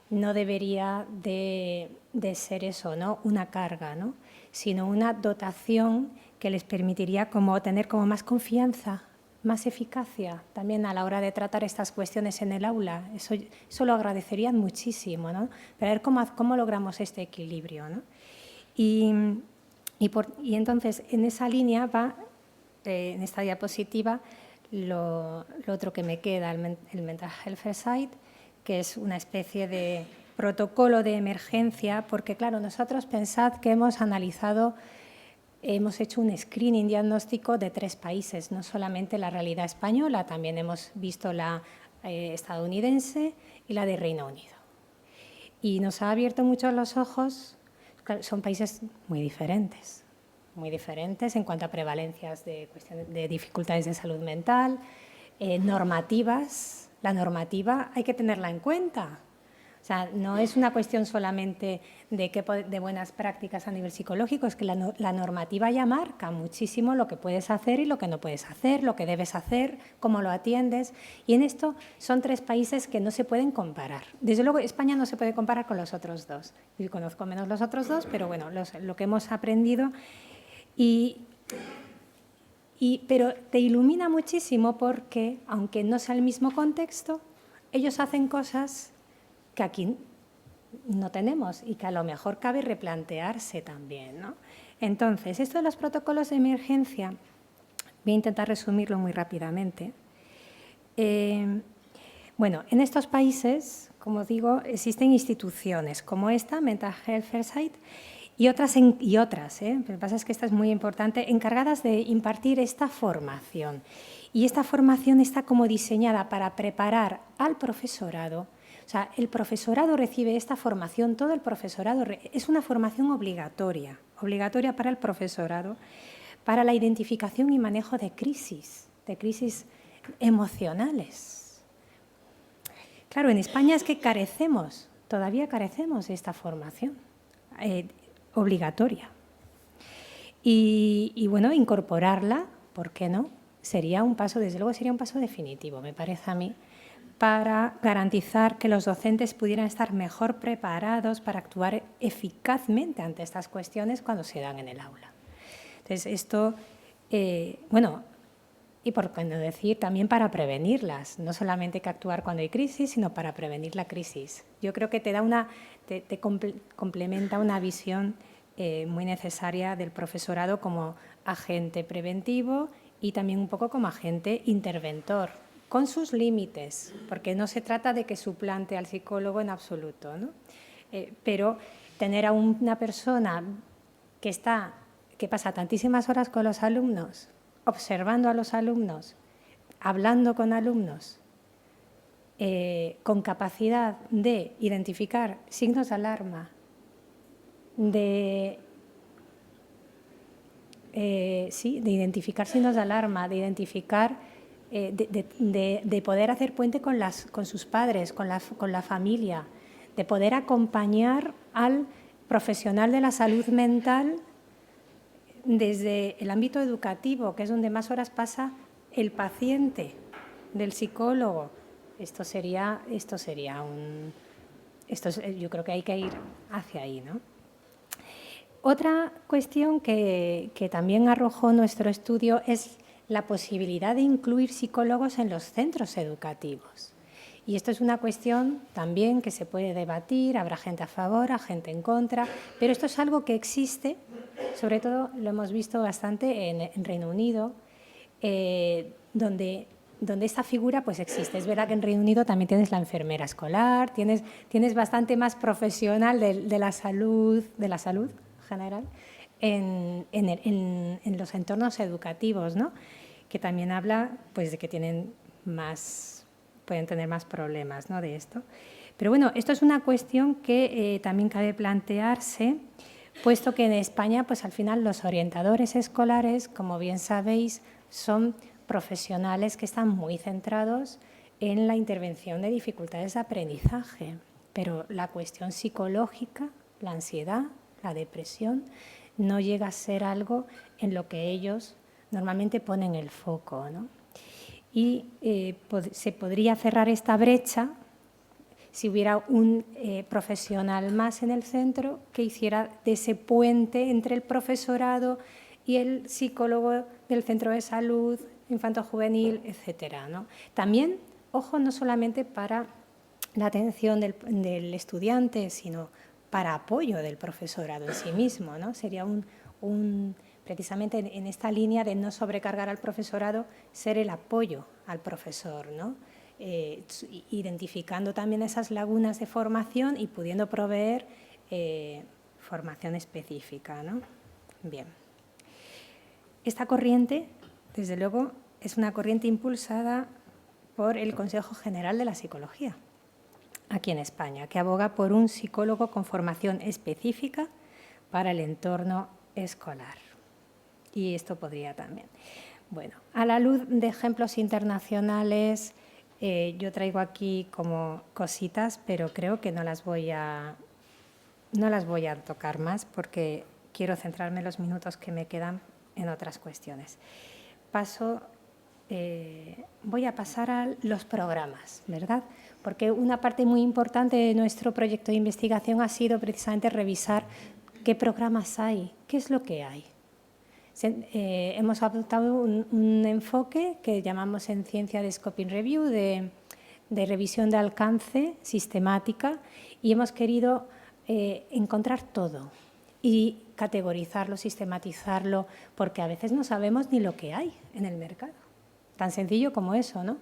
no debería de ser eso, ¿no? Una carga, ¿no? Sino una dotación que les permitiría tener más confianza, más eficacia también a la hora de tratar estas cuestiones en el aula. Eso lo agradecerían muchísimo, ¿no? Para ver cómo logramos este equilibrio, ¿no? Y entonces, en esa línea va, en esta diapositiva, lo otro que me queda, el Mental Health First Aid, que es una especie de protocolo de emergencia, porque, claro, nosotros pensad que hemos hecho un screening diagnóstico de 3 países, no solamente la realidad española, también hemos visto la estadounidense y la de Reino Unido. Y nos ha abierto mucho los ojos, son países muy diferentes en cuanto a prevalencias de dificultades de salud mental, normativas. La normativa hay que tenerla en cuenta. O sea, no es una cuestión solamente de buenas prácticas a nivel psicológico, es que la normativa ya marca muchísimo lo que puedes hacer y lo que no puedes hacer, lo que debes hacer, cómo lo atiendes. Y en esto son 3 países que no se pueden comparar. Desde luego, España no se puede comparar con los otros 2. Yo conozco menos los otros 2, pero bueno, lo que hemos aprendido. Pero te ilumina muchísimo porque, aunque no sea el mismo contexto, ellos hacen cosas que aquí no tenemos y que a lo mejor cabe replantearse también, ¿no? Entonces, esto de los protocolos de emergencia, voy a intentar resumirlo muy rápidamente. Bueno, en estos países, como digo, existen instituciones como esta, Mental Health First Aid, y otras, lo que pasa es que esta es muy importante, encargadas de impartir esta formación. Y esta formación está como diseñada para preparar al profesorado. O sea, el profesorado recibe esta formación, todo el profesorado, es una formación obligatoria para el profesorado, para la identificación y manejo de crisis emocionales. Claro, en España es que todavía carecemos de esta formación obligatoria. Y bueno, incorporarla, ¿por qué no? Desde luego sería un paso definitivo, me parece a mí, para garantizar que los docentes pudieran estar mejor preparados para actuar eficazmente ante estas cuestiones cuando se dan en el aula. Entonces, esto, bueno, y por qué no decir, también para prevenirlas. No solamente hay que actuar cuando hay crisis, sino para prevenir la crisis. Yo creo que te complementa una visión muy necesaria del profesorado como agente preventivo y también un poco como agente interventor, con sus límites, porque no se trata de que suplante al psicólogo en absoluto, ¿no? Pero tener a una persona que pasa tantísimas horas con los alumnos, observando a los alumnos, hablando con alumnos, con capacidad de identificar signos de alarma, de identificar signos de alarma, de poder hacer puente con sus padres, con la familia, de poder acompañar al profesional de la salud mental desde el ámbito educativo, que es donde más horas pasa el paciente del psicólogo. Esto sería yo creo que hay que ir hacia ahí, ¿no? Otra cuestión que también arrojó nuestro estudio es la posibilidad de incluir psicólogos en los centros educativos. Y esto es una cuestión también que se puede debatir, habrá gente a favor, gente en contra, pero esto es algo que existe, sobre todo lo hemos visto bastante en Reino Unido, donde esta figura pues existe. Es verdad que en Reino Unido también tienes la enfermera escolar, tienes bastante más profesional de la salud general en los entornos educativos, ¿no? Que también habla pues, de que pueden tener más problemas, ¿no? de esto. Pero bueno, esto es una cuestión que también cabe plantearse, puesto que en España pues, al final los orientadores escolares, como bien sabéis, son profesionales que están muy centrados en la intervención de dificultades de aprendizaje, pero la cuestión psicológica, la ansiedad, la depresión, no llega a ser algo en lo que ellos normalmente ponen el foco, ¿no? Y se podría cerrar esta brecha si hubiera un profesional más en el centro que hiciera de ese puente entre el profesorado y el psicólogo del centro de salud, infanto-juvenil, etcétera, ¿no? También, ojo, no solamente para la atención del estudiante, sino para apoyo del profesorado en sí mismo, ¿no? Sería precisamente en esta línea de no sobrecargar al profesorado, ser el apoyo al profesor, ¿no? Identificando también esas lagunas de formación y pudiendo proveer formación específica, ¿no? Bien. Esta corriente, desde luego, es una corriente impulsada por el Consejo General de la Psicología, aquí en España, que aboga por un psicólogo con formación específica para el entorno escolar. Y esto podría también. Bueno, a la luz de ejemplos internacionales, yo traigo aquí como cositas, pero creo que no las voy a tocar más porque quiero centrarme en los minutos que me quedan en otras cuestiones. Voy a pasar a los programas, ¿verdad? Porque una parte muy importante de nuestro proyecto de investigación ha sido precisamente revisar qué programas hay, qué es lo que hay. Hemos adoptado un enfoque que llamamos en ciencia de Scoping Review, de revisión de alcance sistemática, y hemos querido encontrar todo y categorizarlo, sistematizarlo, porque a veces no sabemos ni lo que hay en el mercado. Tan sencillo como eso, ¿no?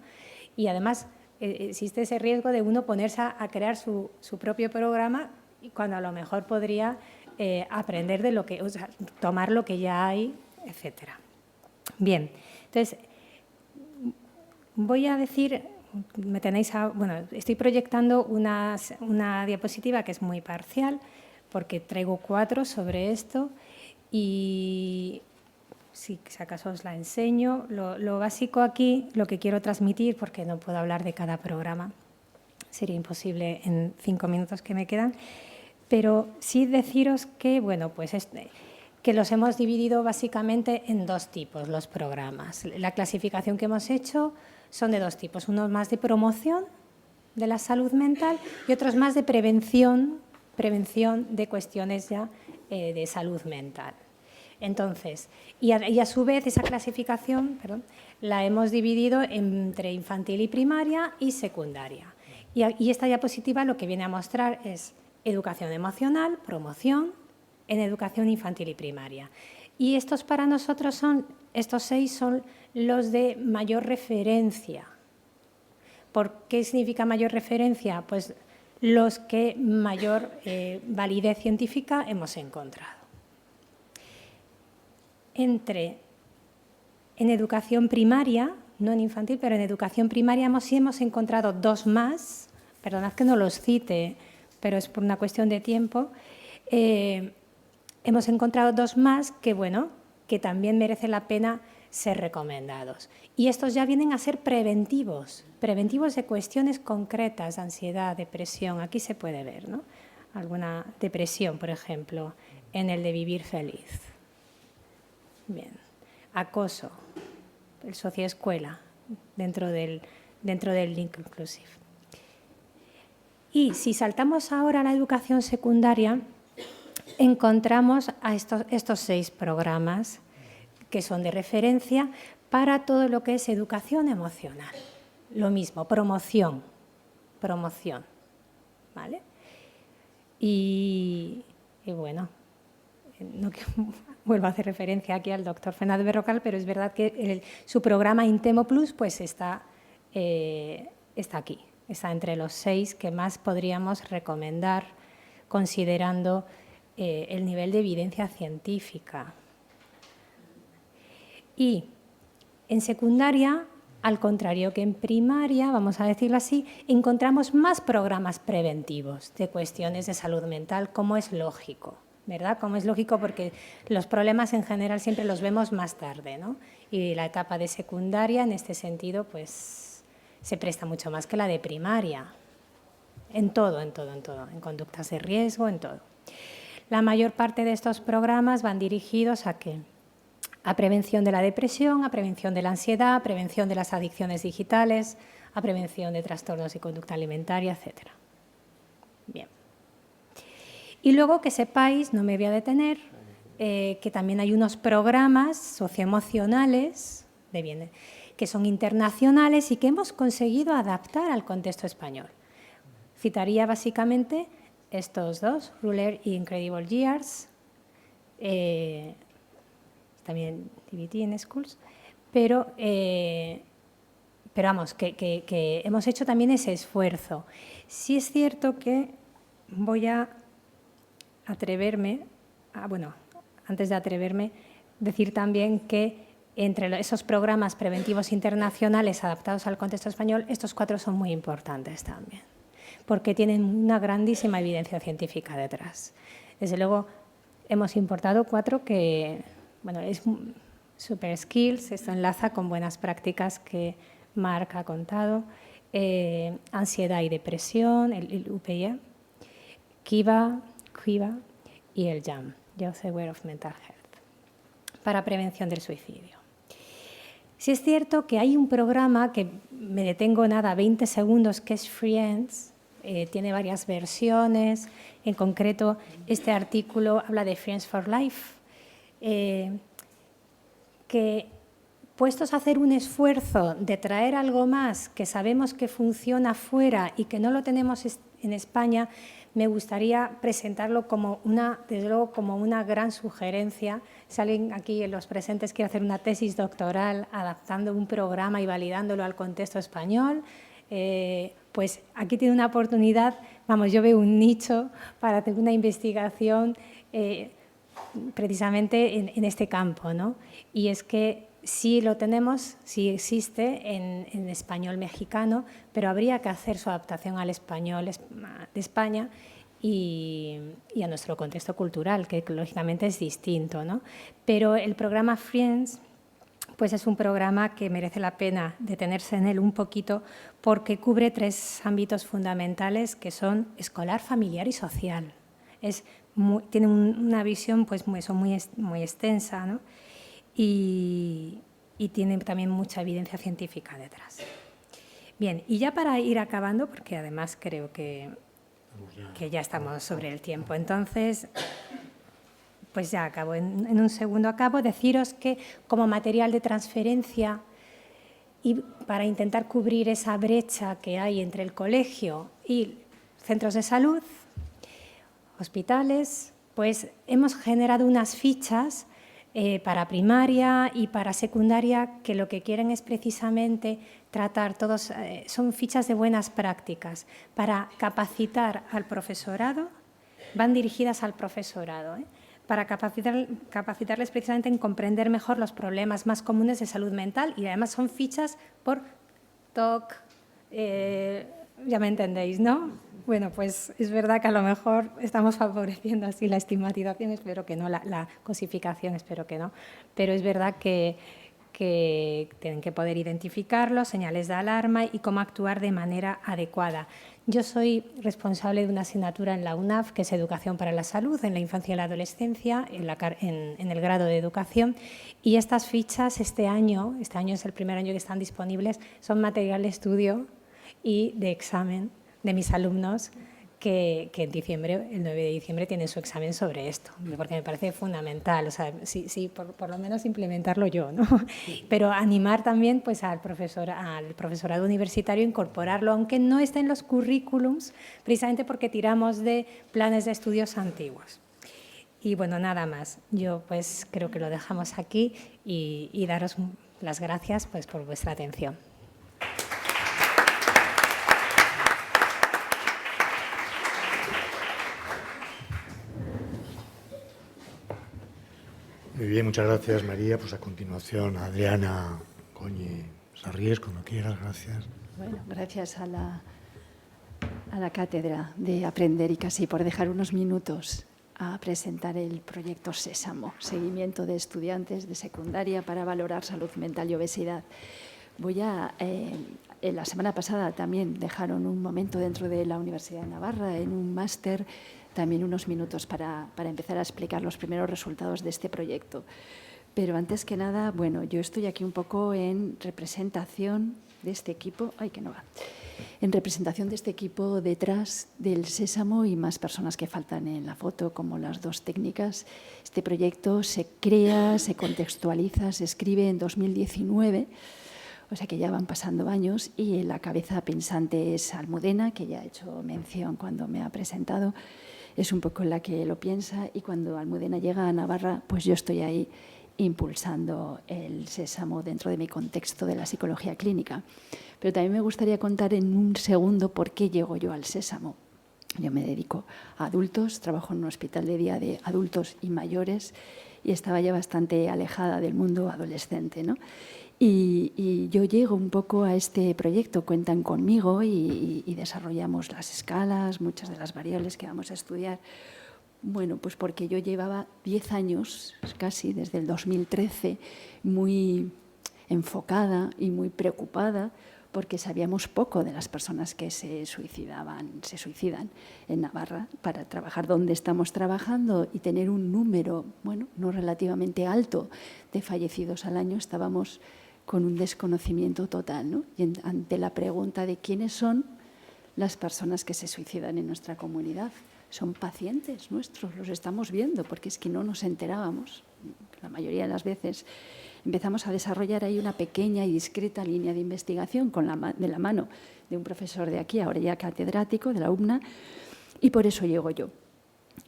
Y además existe ese riesgo de uno ponerse a crear su propio programa cuando a lo mejor podría aprender de lo que, o sea, tomar lo que ya hay, etcétera. Bien, entonces voy a decir, estoy proyectando una diapositiva que es muy parcial, porque traigo 4 sobre esto y si acaso os la enseño. Lo básico aquí, lo que quiero transmitir, porque no puedo hablar de cada programa, sería imposible en 5 minutos que me quedan, pero sí deciros que, bueno, pues que los hemos dividido básicamente en 2 tipos, los programas. La clasificación que hemos hecho son de 2 tipos, unos más de promoción de la salud mental y otros más de prevención de cuestiones ya de salud mental. Entonces, y a su vez esa clasificación, la hemos dividido entre infantil y primaria y secundaria. Y esta diapositiva lo que viene a mostrar es educación emocional, promoción en educación infantil y primaria. Y estos para nosotros estos 6 son los de mayor referencia. ¿Por qué significa mayor referencia? Pues los que mayor validez científica hemos encontrado. En educación primaria, no en infantil, pero en educación primaria hemos encontrado 2 más, perdonad que no los cite, pero es por una cuestión de tiempo, hemos encontrado 2 más que, bueno, que también merece la pena ser recomendados. Y estos ya vienen a ser preventivos de cuestiones concretas, ansiedad, depresión, aquí se puede ver, ¿no? Alguna depresión, por ejemplo, en el de vivir feliz. Bien, acoso, el socioescuela, dentro del link inclusive. Y si saltamos ahora a la educación secundaria, encontramos a estos 6 programas que son de referencia para todo lo que es educación emocional. Lo mismo, promoción, ¿vale? Y bueno, no vuelvo a hacer referencia aquí al doctor Fernández Berrocal, pero es verdad que su programa Intemo Plus pues está aquí, está entre los 6 que más podríamos recomendar considerando el nivel de evidencia científica. Y en secundaria, al contrario que en primaria, vamos a decirlo así, encontramos más programas preventivos de cuestiones de salud mental, como es lógico, ¿verdad? Como es lógico porque los problemas en general siempre los vemos más tarde, ¿no? Y la etapa de secundaria, en este sentido, pues se presta mucho más que la de primaria. En todo, en conductas de riesgo, en todo. La mayor parte de estos programas van dirigidos ¿a qué? A prevención de la depresión, a prevención de la ansiedad, a prevención de las adicciones digitales, a prevención de trastornos y conducta alimentaria, etc. Bien. Y luego que sepáis, no me voy a detener, que también hay unos programas socioemocionales que son internacionales y que hemos conseguido adaptar al contexto español. Citaría básicamente estos 2, Ruler y Incredible Years, también DBT en Schools, pero vamos, que hemos hecho también ese esfuerzo. Sí es cierto que voy a atreverme, antes de atreverme, decir también que entre esos programas preventivos internacionales adaptados al contexto español, estos 4 son muy importantes también, porque tienen una grandísima evidencia científica detrás. Desde luego, hemos importado 4 que, es Super Skills, esto enlaza con buenas prácticas que Marc ha contado, ansiedad y depresión, el UPIE, Kiva y el JAM, Youth Aware of Mental Health, para prevención del suicidio. Sí es cierto que hay un programa que me detengo 20 segundos, que es Friends, tiene varias versiones, en concreto este artículo habla de Friends for Life, que puestos a hacer un esfuerzo de traer algo más que sabemos que funciona fuera y que no lo tenemos en España, me gustaría presentarlo como desde luego como una gran sugerencia. Si alguien aquí en los presentes quiere hacer una tesis doctoral adaptando un programa y validándolo al contexto español, pues aquí tiene una oportunidad, yo veo un nicho para hacer una investigación precisamente en este campo, ¿no? Y es que sí lo tenemos, sí existe en español mexicano, pero habría que hacer su adaptación al español de España y a nuestro contexto cultural, que lógicamente es distinto, ¿no? Pero el programa Friends pues es un programa que merece la pena detenerse en él un poquito porque cubre 3 ámbitos fundamentales que son escolar, familiar y social. Tiene una visión pues muy extensa, ¿no? Y tiene también mucha evidencia científica detrás. Bien, y ya para ir acabando, porque además creo que ya estamos sobre el tiempo, entonces pues ya acabo. En un segundo acabo, deciros que como material de transferencia y para intentar cubrir esa brecha que hay entre el colegio y centros de salud, hospitales, pues hemos generado unas fichas para primaria y para secundaria que lo que quieren es precisamente tratar son fichas de buenas prácticas para capacitar al profesorado, van dirigidas al profesorado, para capacitarles precisamente en comprender mejor los problemas más comunes de salud mental y además son fichas por TOC, ya me entendéis, ¿no? Bueno, pues es verdad que a lo mejor estamos favoreciendo así la estigmatización, espero que no, la cosificación, espero que no, pero es verdad que tienen que poder identificarlo, señales de alarma y cómo actuar de manera adecuada. Yo soy responsable de una asignatura en la UNAF, que es Educación para la Salud, en la infancia y la adolescencia, en el grado de educación, y estas fichas este año es el primer año que están disponibles, son material de estudio y de examen, de mis alumnos que en diciembre, el 9 de diciembre, tienen su examen sobre esto, porque me parece fundamental, o sea, sí por lo menos implementarlo yo, ¿no? Pero animar también pues, al profesorado universitario a incorporarlo, aunque no esté en los currículums, precisamente porque tiramos de planes de estudios antiguos. Y bueno, nada más. Yo pues creo que lo dejamos aquí y daros las gracias pues, por vuestra atención. Muy bien, muchas gracias, María. Pues a continuación, Adriana Goñi Sarries, cuando quieras, gracias. Bueno, gracias a la cátedra de Aprender y Casi por dejar unos minutos a presentar el proyecto Sésamo, seguimiento de estudiantes de secundaria para valorar salud mental y obesidad. La semana pasada también dejaron un momento dentro de la Universidad de Navarra en un máster, también unos minutos para empezar a explicar los primeros resultados de este proyecto. Pero antes que nada, bueno, yo estoy aquí un poco en representación de este equipo, en representación de este equipo detrás del Sésamo y más personas que faltan en la foto, como las dos técnicas. Este proyecto se crea, se contextualiza, se escribe en 2019, o sea que ya van pasando años, y la cabeza pensante es Almudena, que ya he hecho mención cuando me ha presentado. Es un poco la que lo piensa, y cuando Almudena llega a Navarra, pues yo estoy ahí impulsando el Sésamo dentro de mi contexto de la psicología clínica. Pero también me gustaría contar en un segundo por qué llego yo al Sésamo. Yo me dedico a adultos, trabajo en un hospital de día de adultos y mayores y estaba ya bastante alejada del mundo adolescente, ¿no? Y yo llego un poco a este proyecto, cuentan conmigo y desarrollamos las escalas, muchas de las variables que vamos a estudiar. Bueno, pues porque yo llevaba 10 años, casi desde el 2013, muy enfocada y muy preocupada porque sabíamos poco de las personas que se suicidan en Navarra. Para trabajar donde estamos trabajando y tener un número, bueno, no relativamente alto de fallecidos al año, estábamos con un desconocimiento total, ¿no? Y ante la pregunta de quiénes son las personas que se suicidan en nuestra comunidad, son pacientes nuestros, los estamos viendo, porque es que no nos enterábamos. La mayoría de las veces empezamos a desarrollar ahí una pequeña y discreta línea de investigación de la mano de un profesor de aquí, ahora ya catedrático, de la UBNA, y por eso llego yo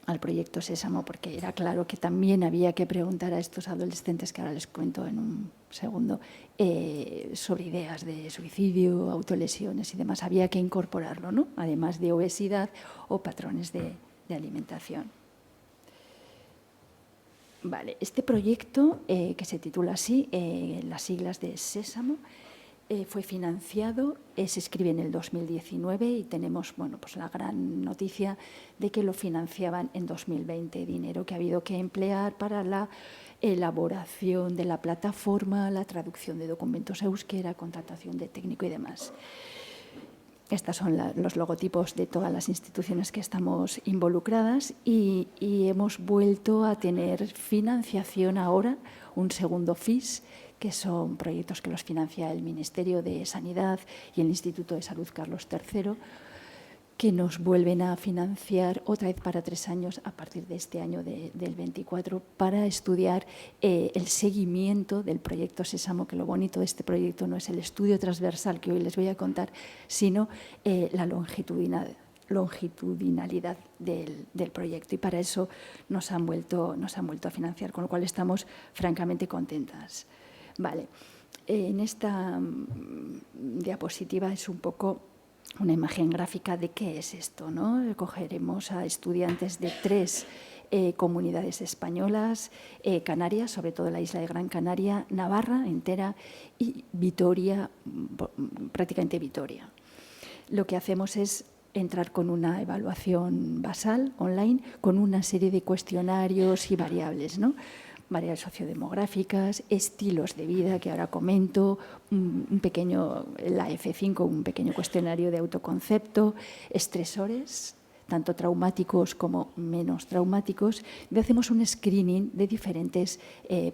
al proyecto Sésamo, porque era claro que también había que preguntar a estos adolescentes, que ahora les cuento en un segundo, sobre ideas de suicidio, autolesiones y demás. Había que incorporarlo, ¿no? Además de obesidad o patrones de alimentación. Vale, este proyecto, que se titula así, las siglas de Sésamo, fue financiado, se escribe en el 2019 y tenemos, bueno, pues la gran noticia de que lo financiaban en 2020, dinero que ha habido que emplear para la elaboración de la plataforma, la traducción de documentos a euskera, contratación de técnico y demás. Estos son los logotipos de todas las instituciones que estamos involucradas y hemos vuelto a tener financiación ahora, un segundo FIS, que son proyectos que los financia el Ministerio de Sanidad y el Instituto de Salud Carlos III, que nos vuelven a financiar otra vez para 3 años a partir de este año del 24 para estudiar el seguimiento del proyecto Sésamo, que lo bonito de este proyecto no es el estudio transversal que hoy les voy a contar, sino la longitudinalidad del proyecto, y para eso nos han vuelto a financiar, con lo cual estamos francamente contentas. Vale, en esta diapositiva es un poco una imagen gráfica de qué es esto, ¿no? Cogeremos a estudiantes de 3 comunidades españolas, Canarias, sobre todo la isla de Gran Canaria, Navarra entera y Vitoria, prácticamente Vitoria. Lo que hacemos es entrar con una evaluación basal online con una serie de cuestionarios y variables, ¿no? Variables sociodemográficas, estilos de vida, que ahora comento, la F5, un pequeño cuestionario de autoconcepto, estresores, tanto traumáticos como menos traumáticos, y hacemos un screening de diferentes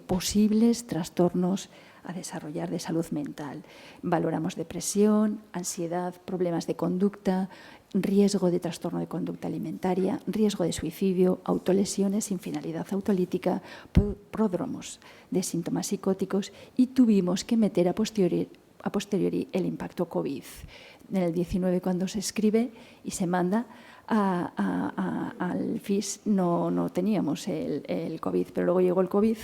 posibles trastornos a desarrollar de salud mental. Valoramos depresión, ansiedad, problemas de conducta, riesgo de trastorno de conducta alimentaria, riesgo de suicidio, autolesiones sin finalidad autolítica, pródromos de síntomas psicóticos y tuvimos que meter a posteriori el impacto COVID. En el 19, cuando se escribe y se manda al FIS, no teníamos el COVID, pero luego llegó el COVID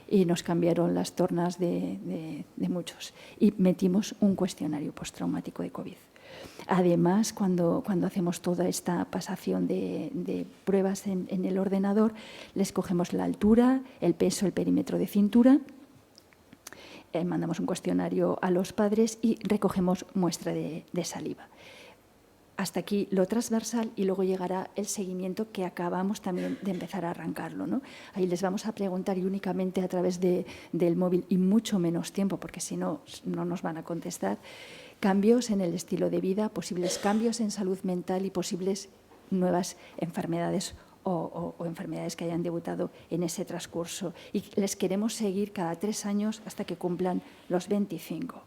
y nos cambiaron las tornas de muchos y metimos un cuestionario postraumático de COVID. Además, cuando hacemos toda esta pasación de pruebas en el ordenador, les cogemos la altura, el peso, el perímetro de cintura, mandamos un cuestionario a los padres y recogemos muestra de saliva. Hasta aquí lo transversal y luego llegará el seguimiento que acabamos también de empezar a arrancarlo, ¿no? Ahí les vamos a preguntar y únicamente a través del móvil y mucho menos tiempo, porque si no, no nos van a contestar, cambios en el estilo de vida, posibles cambios en salud mental y posibles nuevas enfermedades o enfermedades que hayan debutado en ese transcurso. Y les queremos seguir cada 3 años hasta que cumplan los 25.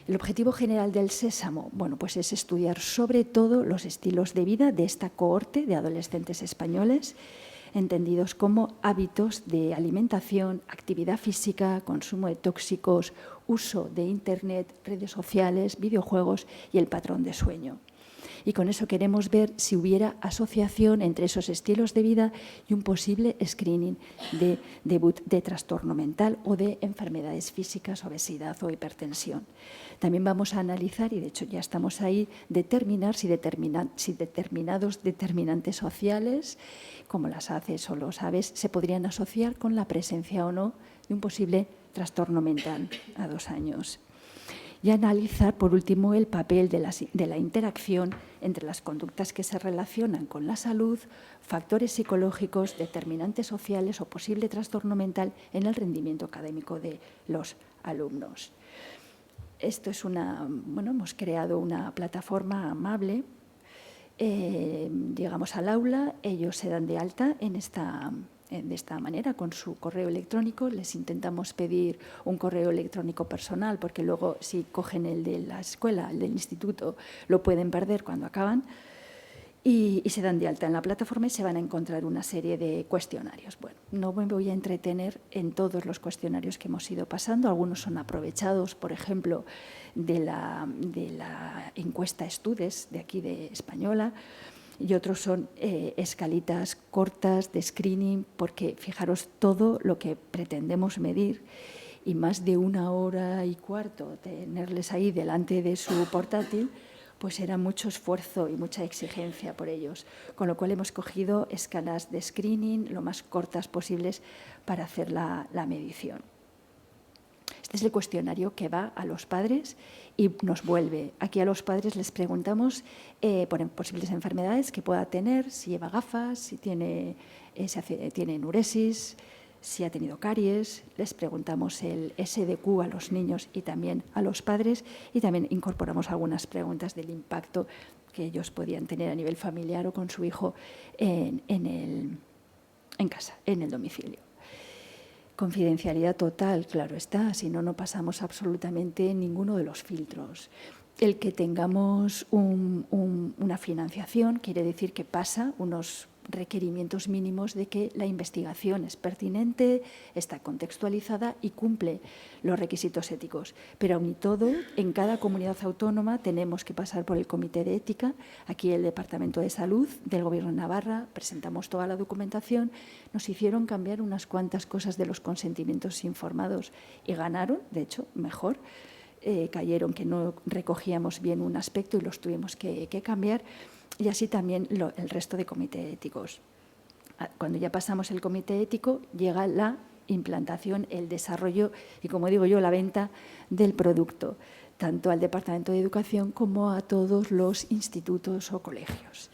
El objetivo general del Sésamo, bueno, pues es estudiar sobre todo los estilos de vida de esta cohorte de adolescentes españoles, entendidos como hábitos de alimentación, actividad física, consumo de tóxicos, uso de Internet, redes sociales, videojuegos y el patrón de sueño. Y con eso queremos ver si hubiera asociación entre esos estilos de vida y un posible screening de debut de trastorno mental o de enfermedades físicas, obesidad o hipertensión. También vamos a analizar, y de hecho ya estamos ahí, determinar si determinados determinantes sociales, como las ACEs o los AVEs, se podrían asociar con la presencia o no de un posible trastorno mental a 2 años. Y analizar, por último, el papel de la interacción entre las conductas que se relacionan con la salud, factores psicológicos, determinantes sociales o posible trastorno mental en el rendimiento académico de los alumnos. Esto es hemos creado una plataforma amable. Llegamos al aula, ellos se dan de alta de esta manera, con su correo electrónico. Les intentamos pedir un correo electrónico personal, porque luego si cogen el de la escuela, el del instituto, lo pueden perder cuando acaban. Y se dan de alta en la plataforma y se van a encontrar una serie de cuestionarios. Bueno, no me voy a entretener en todos los cuestionarios que hemos ido pasando. Algunos son aprovechados, por ejemplo, de la encuesta Estudes de aquí de Española, y otros son escalitas cortas de screening, porque fijaros todo lo que pretendemos medir y más de 1 hora y cuarto tenerles ahí delante de su portátil, pues era mucho esfuerzo y mucha exigencia por ellos, con lo cual hemos cogido escalas de screening lo más cortas posibles para hacer la medición. Este es el cuestionario que va a los padres y nos vuelve. Aquí a los padres les preguntamos por posibles enfermedades que pueda tener, si lleva gafas, si tiene enuresis, si ha tenido caries. Les preguntamos el SDQ a los niños y también a los padres, y también incorporamos algunas preguntas del impacto que ellos podían tener a nivel familiar o con su hijo en casa, en el domicilio. Confidencialidad total, claro está, si no, no pasamos absolutamente ninguno de los filtros. El que tengamos una financiación quiere decir que pasa unos requerimientos mínimos de que la investigación es pertinente, está contextualizada y cumple los requisitos éticos. Pero aun y todo, en cada comunidad autónoma tenemos que pasar por el Comité de Ética. Aquí el Departamento de Salud del Gobierno de Navarra, presentamos toda la documentación, nos hicieron cambiar unas cuantas cosas de los consentimientos informados y ganaron, de hecho, mejor. Cayeron que no recogíamos bien un aspecto y los tuvimos que cambiar, y así también el resto de comités éticos. Cuando ya pasamos el comité ético, llega la implantación, el desarrollo y, como digo yo, la venta del producto, tanto al Departamento de Educación como a todos los institutos o colegios.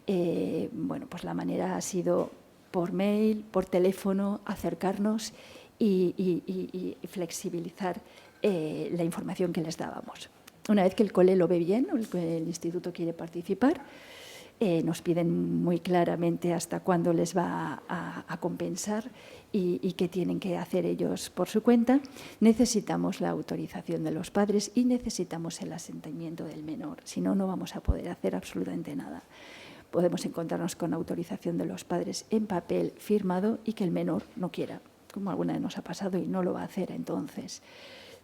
Pues la manera ha sido por mail, por teléfono, acercarnos y flexibilizar la información que les dábamos. Una vez que el cole lo ve bien o el instituto quiere participar, nos piden muy claramente hasta cuándo les va a compensar y qué tienen que hacer ellos por su cuenta. Necesitamos la autorización de los padres y necesitamos el asentimiento del menor, si no, no vamos a poder hacer absolutamente nada. Podemos encontrarnos con autorización de los padres en papel firmado y que el menor no quiera, como alguna vez nos ha pasado y no lo va a hacer entonces.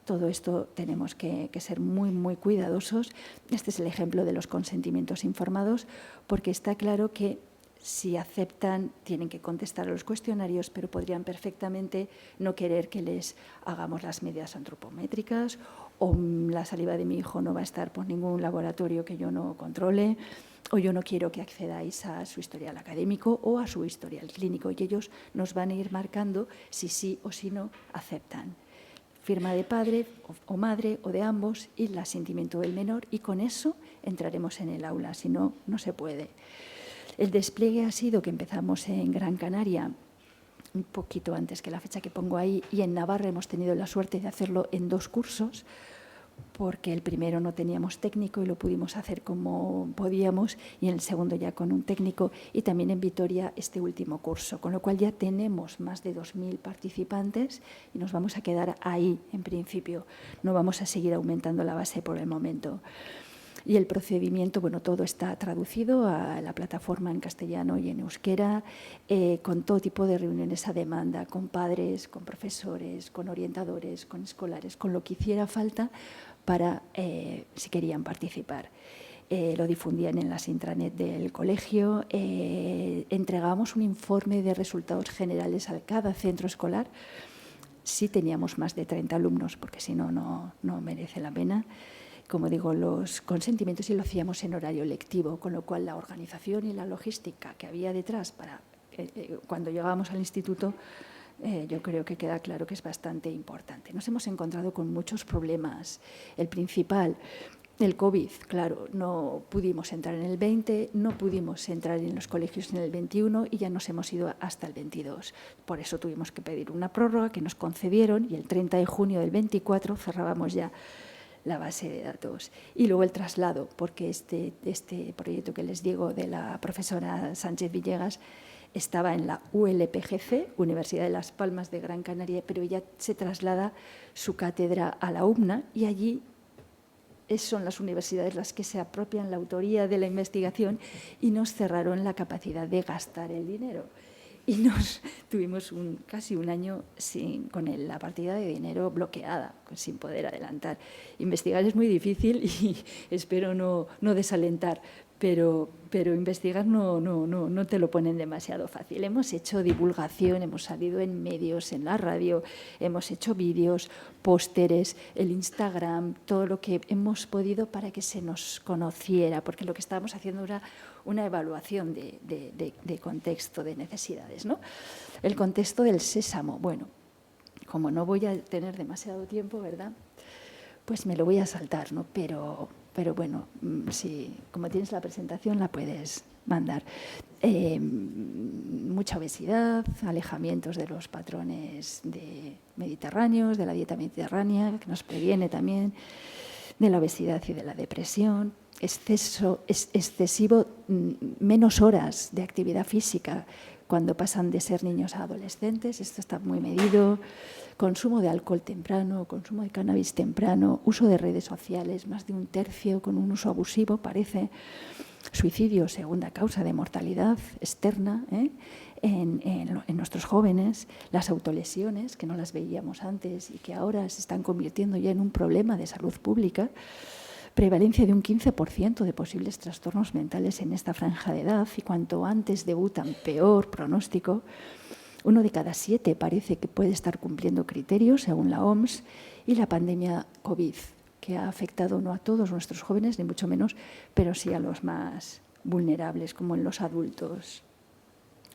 Todo esto tenemos que ser muy, muy cuidadosos. Este es el ejemplo de los consentimientos informados, porque está claro que si aceptan tienen que contestar a los cuestionarios, pero podrían perfectamente no querer que les hagamos las medidas antropométricas o la saliva de mi hijo no va a estar por ningún laboratorio que yo no controle, o yo no quiero que accedáis a su historial académico o a su historial clínico, y ellos nos van a ir marcando si sí o si no aceptan. Firma de padre o madre o de ambos y el asentimiento del menor, y con eso entraremos en el aula, si no, no se puede. El despliegue ha sido que empezamos en Gran Canaria un poquito antes que la fecha que pongo ahí, y en Navarra hemos tenido la suerte de hacerlo en 2 cursos, porque el primero no teníamos técnico y lo pudimos hacer como podíamos, y en el segundo ya con un técnico, y también en Vitoria este último curso, con lo cual ya tenemos más de 2.000 participantes y nos vamos a quedar ahí en principio, no vamos a seguir aumentando la base por el momento. Y el procedimiento, bueno, todo está traducido a la plataforma en castellano y en euskera, con todo tipo de reuniones a demanda, con padres, con profesores, con orientadores, con escolares, con lo que hiciera falta para si querían participar. Lo difundían en las intranet del colegio, entregábamos un informe de resultados generales a cada centro escolar. Sí teníamos más de 30 alumnos, porque si no, no merece la pena. Como digo, los consentimientos, y lo hacíamos en horario lectivo, con lo cual la organización y la logística que había detrás para cuando llegábamos al instituto, yo creo que queda claro que es bastante importante. Nos hemos encontrado con muchos problemas. El principal, el COVID, claro, no pudimos entrar en el 20, no pudimos entrar en los colegios en el 21 y ya nos hemos ido hasta el 22. Por eso tuvimos que pedir una prórroga que nos concedieron, y el 30 de junio del 24 cerrábamos ya la base de datos. Y luego el traslado, porque este proyecto que les digo de la profesora Sánchez Villegas estaba en la ULPGC, Universidad de Las Palmas de Gran Canaria, pero ya se traslada su cátedra a la UMNA, y allí son las universidades las que se apropian la autoría de la investigación y nos cerraron la capacidad de gastar el dinero. Y tuvimos casi un año con la partida de dinero bloqueada, sin poder adelantar. Investigar es muy difícil y espero no desalentar, pero investigar no te lo ponen demasiado fácil. Hemos hecho divulgación, hemos salido en medios, en la radio, hemos hecho vídeos, pósteres, el Instagram, todo lo que hemos podido para que se nos conociera, porque lo que estábamos haciendo era una evaluación de contexto, de necesidades, ¿no? El contexto del sésamo, bueno, como no voy a tener demasiado tiempo, ¿verdad?, pues me lo voy a saltar, ¿no? Pero bueno, si como tienes la presentación la puedes mandar. Mucha obesidad, alejamientos de los patrones mediterráneos, de la dieta mediterránea, que nos previene también, de la obesidad y de la depresión, excesivo, menos horas de actividad física cuando pasan de ser niños a adolescentes, esto está muy medido, consumo de alcohol temprano, consumo de cannabis temprano, uso de redes sociales, más de 1/3 con un uso abusivo, parece, suicidio, segunda causa de mortalidad externa en nuestros jóvenes, las autolesiones, que no las veíamos antes y que ahora se están convirtiendo ya en un problema de salud pública, prevalencia de un 15% de posibles trastornos mentales en esta franja de edad, y cuanto antes debutan, peor pronóstico. 1 de cada 7 parece que puede estar cumpliendo criterios, según la OMS, y la pandemia COVID, que ha afectado no a todos nuestros jóvenes, ni mucho menos, pero sí a los más vulnerables, como en los adultos.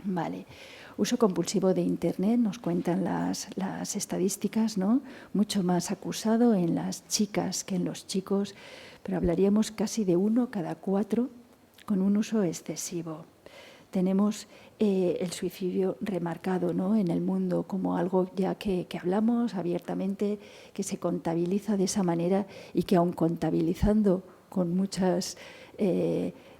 Vale. Uso compulsivo de Internet, nos cuentan las estadísticas, ¿no? Mucho más acusado en las chicas que en los chicos, pero hablaríamos casi de 1 cada 4 con un uso excesivo. Tenemos el suicidio remarcado, ¿no?, en el mundo como algo ya que hablamos abiertamente, que se contabiliza de esa manera y que aun contabilizando con muchas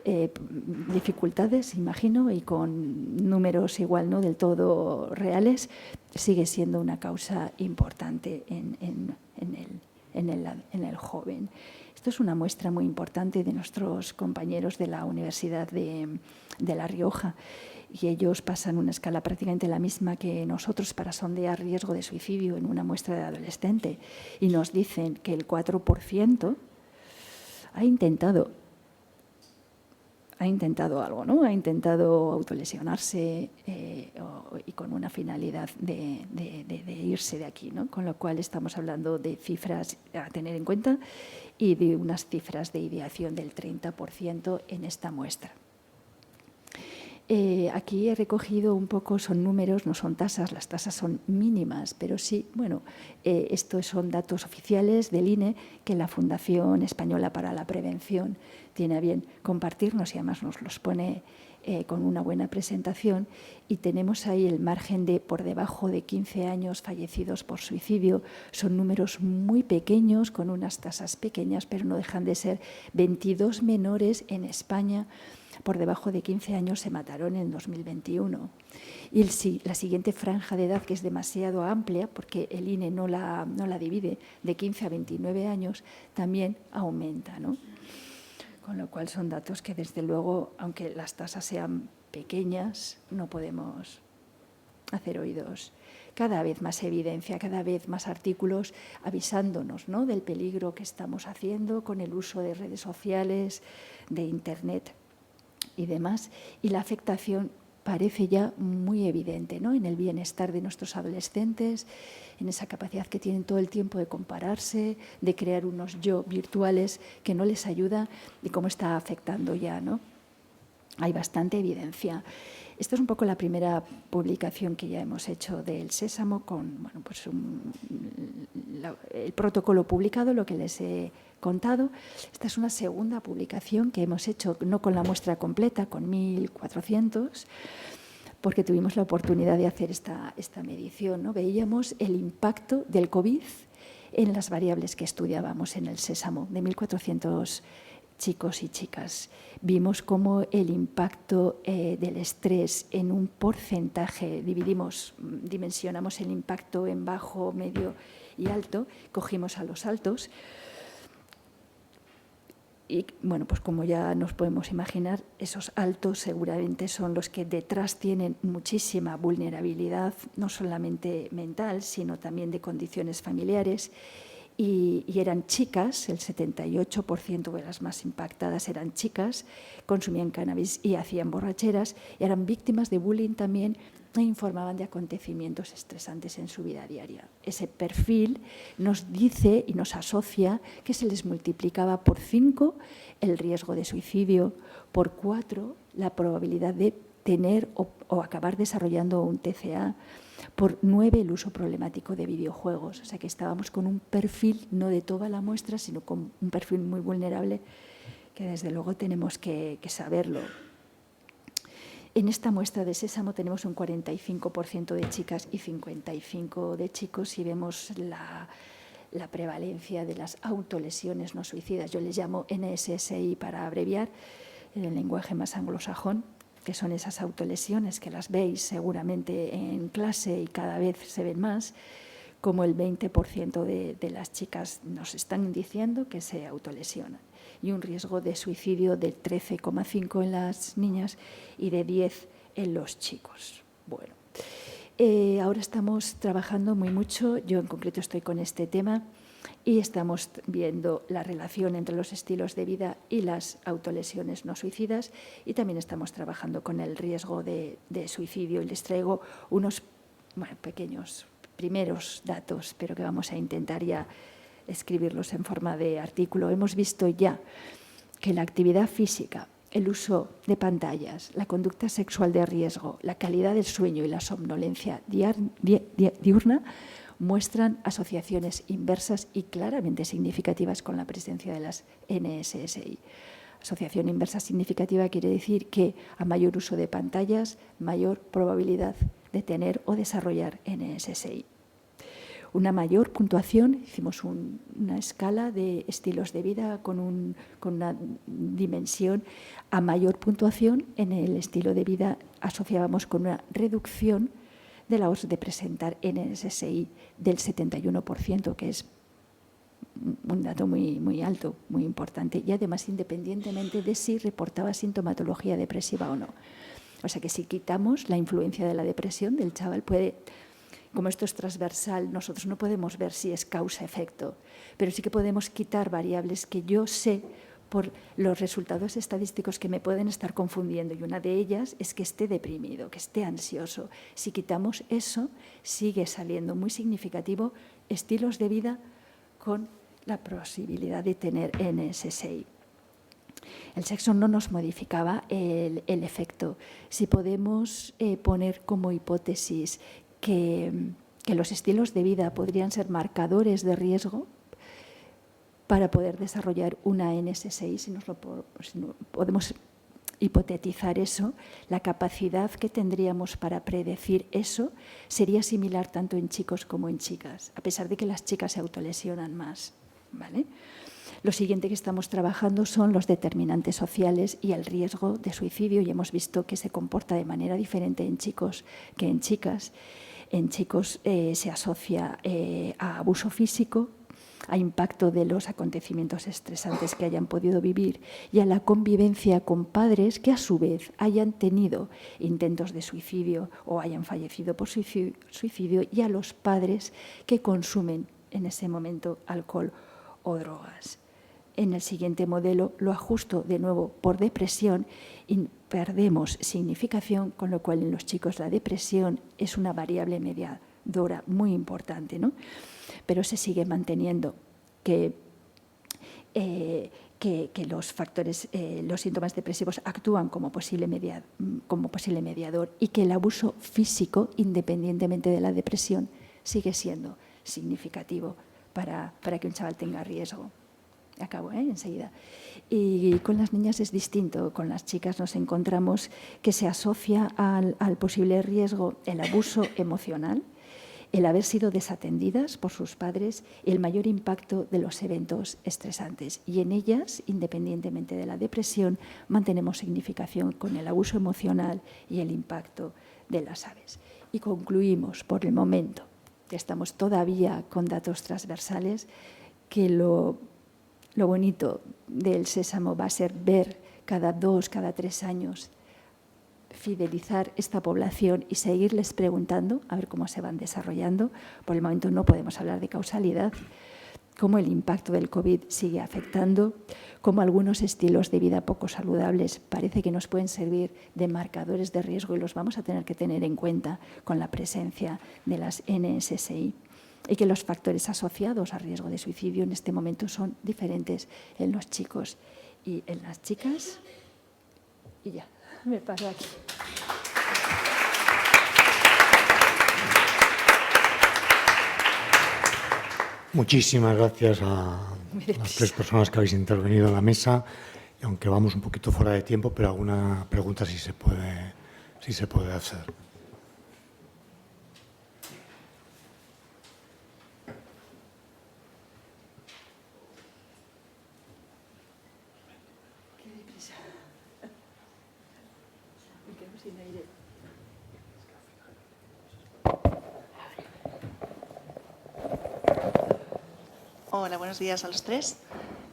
dificultades, imagino, y con números igual no del todo reales, sigue siendo una causa importante en el joven. Esto es una muestra muy importante de nuestros compañeros de la Universidad de La Rioja, y ellos pasan una escala prácticamente la misma que nosotros para sondear riesgo de suicidio en una muestra de adolescente, y nos dicen que el 4% ha intentado algo, ¿no? Ha intentado autolesionarse y con una finalidad de irse de aquí, ¿no? Con lo cual estamos hablando de cifras a tener en cuenta y de unas cifras de ideación del 30% en esta muestra. Aquí he recogido un poco, son números, no son tasas, las tasas son mínimas, pero sí, bueno, estos son datos oficiales del INE que la Fundación Española para la Prevención tiene a bien compartirnos, y además nos los pone con una buena presentación, y tenemos ahí el margen de por debajo de 15 años fallecidos por suicidio. Son números muy pequeños, con unas tasas pequeñas, pero no dejan de ser 22 menores en España por debajo de 15 años se mataron en 2021. Y la siguiente franja de edad, que es demasiado amplia, porque el INE no la divide, de 15 a 29 años, también aumenta, ¿no? Con lo cual son datos que, desde luego, aunque las tasas sean pequeñas, no podemos hacer oídos. Cada vez más evidencia, cada vez más artículos avisándonos, ¿no?, del peligro que estamos haciendo con el uso de redes sociales, de Internet y demás, y la afectación parece ya muy evidente, ¿no?, en el bienestar de nuestros adolescentes, en esa capacidad que tienen todo el tiempo de compararse, de crear unos yo virtuales que no les ayuda, y cómo está afectando ya, ¿no? Hay bastante evidencia. Esto es un poco la primera publicación que ya hemos hecho del Sésamo, con, bueno, pues el protocolo publicado, lo que les he contado. Esta es una segunda publicación que hemos hecho, no con la muestra completa, con 1.400, porque tuvimos la oportunidad de hacer esta medición, ¿no? Veíamos el impacto del COVID en las variables que estudiábamos en el Sésamo, de 1.400 chicos y chicas. Vimos cómo el impacto del estrés en un porcentaje, dimensionamos el impacto en bajo, medio y alto, cogimos a los altos. Y bueno, pues como ya nos podemos imaginar, esos altos seguramente son los que detrás tienen muchísima vulnerabilidad, no solamente mental, sino también de condiciones familiares. Y eran chicas, el 78% de las más impactadas eran chicas, consumían cannabis y hacían borracheras, y eran víctimas de bullying también, e informaban de acontecimientos estresantes en su vida diaria. Ese perfil nos dice y nos asocia que se les multiplicaba por 5 el riesgo de suicidio, por 4 la probabilidad de tener o acabar desarrollando un TCA, por 9 el uso problemático de videojuegos. O sea que estábamos con un perfil, no de toda la muestra, sino con un perfil muy vulnerable, que desde luego tenemos que saberlo. En esta muestra de Sésamo tenemos un 45% de chicas y 55% de chicos, y vemos la prevalencia de las autolesiones no suicidas. Yo les llamo NSSI para abreviar, en el lenguaje más anglosajón, que son esas autolesiones que las veis seguramente en clase y cada vez se ven más, como el 20% de las chicas nos están diciendo que se autolesionan, y un riesgo de suicidio del 13,5% en las niñas y de 10% en los chicos. Bueno, ahora estamos trabajando muy mucho, yo en concreto estoy con este tema, y estamos viendo la relación entre los estilos de vida y las autolesiones no suicidas, y también estamos trabajando con el riesgo de suicidio, y les traigo unos pequeños primeros datos, pero que vamos a intentar ya escribirlos en forma de artículo. Hemos visto ya que la actividad física, el uso de pantallas, la conducta sexual de riesgo, la calidad del sueño y la somnolencia diurna muestran asociaciones inversas y claramente significativas con la presencia de las NSSI. Asociación inversa significativa quiere decir que a mayor uso de pantallas, mayor probabilidad de tener o desarrollar NSSI. una mayor puntuación, hicimos una escala de estilos de vida con una dimensión. A mayor puntuación en el estilo de vida asociábamos con una reducción de la OS de presentar NSSI del 71%, que es un dato muy alto, muy importante, y además independientemente de si reportaba sintomatología depresiva o no. O sea que si quitamos la influencia de la depresión del chaval, como esto es transversal, nosotros no podemos ver si es causa-efecto, pero sí que podemos quitar variables que yo sé por los resultados estadísticos que me pueden estar confundiendo, y una de ellas es que esté deprimido, que esté ansioso. Si quitamos eso, sigue saliendo muy significativo estilos de vida con la posibilidad de tener NSSI. El sexo no nos modificaba el efecto. Si podemos poner como hipótesis que los estilos de vida podrían ser marcadores de riesgo para poder desarrollar una NSSI, si podemos hipotetizar eso, la capacidad que tendríamos para predecir eso sería similar tanto en chicos como en chicas, a pesar de que las chicas se autolesionan más, ¿vale? Lo siguiente que estamos trabajando son los determinantes sociales y el riesgo de suicidio, y hemos visto que se comporta de manera diferente en chicos que en chicas. En chicos se asocia a abuso físico, a impacto de los acontecimientos estresantes que hayan podido vivir y a la convivencia con padres que a su vez hayan tenido intentos de suicidio o hayan fallecido por suicidio, y a los padres que consumen en ese momento alcohol o drogas. En el siguiente modelo lo ajusto de nuevo por depresión y perdemos significación, con lo cual en los chicos la depresión es una variable mediadora muy importante, ¿no? Pero se sigue manteniendo que los factores, los síntomas depresivos actúan como posible mediador, y que el abuso físico, independientemente de la depresión, sigue siendo significativo para que un chaval tenga riesgo. Acabo enseguida. Y con las niñas es distinto. Con las chicas nos encontramos que se asocia al posible riesgo el abuso emocional, el haber sido desatendidas por sus padres y el mayor impacto de los eventos estresantes. Y en ellas, independientemente de la depresión, mantenemos significación con el abuso emocional y el impacto de las aves. Y concluimos por el momento, que estamos todavía con datos transversales, que lo bonito del Sésamo va a ser ver cada 2, cada 3 años, fidelizar esta población y seguirles preguntando a ver cómo se van desarrollando. Por el momento no podemos hablar de causalidad, cómo el impacto del COVID sigue afectando, cómo algunos estilos de vida poco saludables parece que nos pueden servir de marcadores de riesgo y los vamos a tener que tener en cuenta con la presencia de las NSSI. Y que los factores asociados a riesgo de suicidio en este momento son diferentes en los chicos y en las chicas. Y ya, me paro aquí. Muchísimas gracias a las 3 personas que habéis intervenido en la mesa. Y aunque vamos un poquito fuera de tiempo, pero alguna pregunta sí se puede hacer. Hola, buenos días a los 3.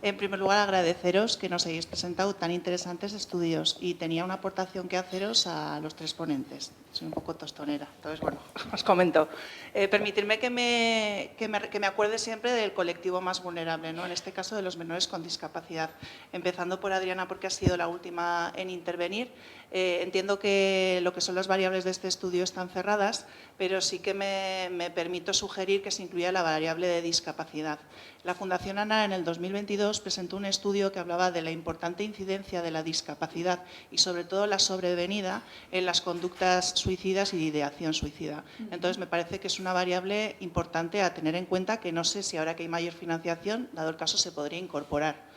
En primer lugar, agradeceros que nos hayáis presentado tan interesantes estudios, y tenía una aportación que haceros a los 3 ponentes. Soy un poco tostonera, entonces, bueno, os comento. Permitidme que me acuerde siempre del colectivo más vulnerable, ¿no? En este caso de los menores con discapacidad. Empezando por Adriana, porque ha sido la última en intervenir. Entiendo que lo que son las variables de este estudio están cerradas, pero sí que me permito sugerir que se incluya la variable de discapacidad. La Fundación ANAR en el 2022 presentó un estudio que hablaba de la importante incidencia de la discapacidad y sobre todo la sobrevenida en las conductas suicidas y de ideación suicida. Entonces me parece que es una variable importante a tener en cuenta, que no sé si ahora que hay mayor financiación, dado el caso, se podría incorporar.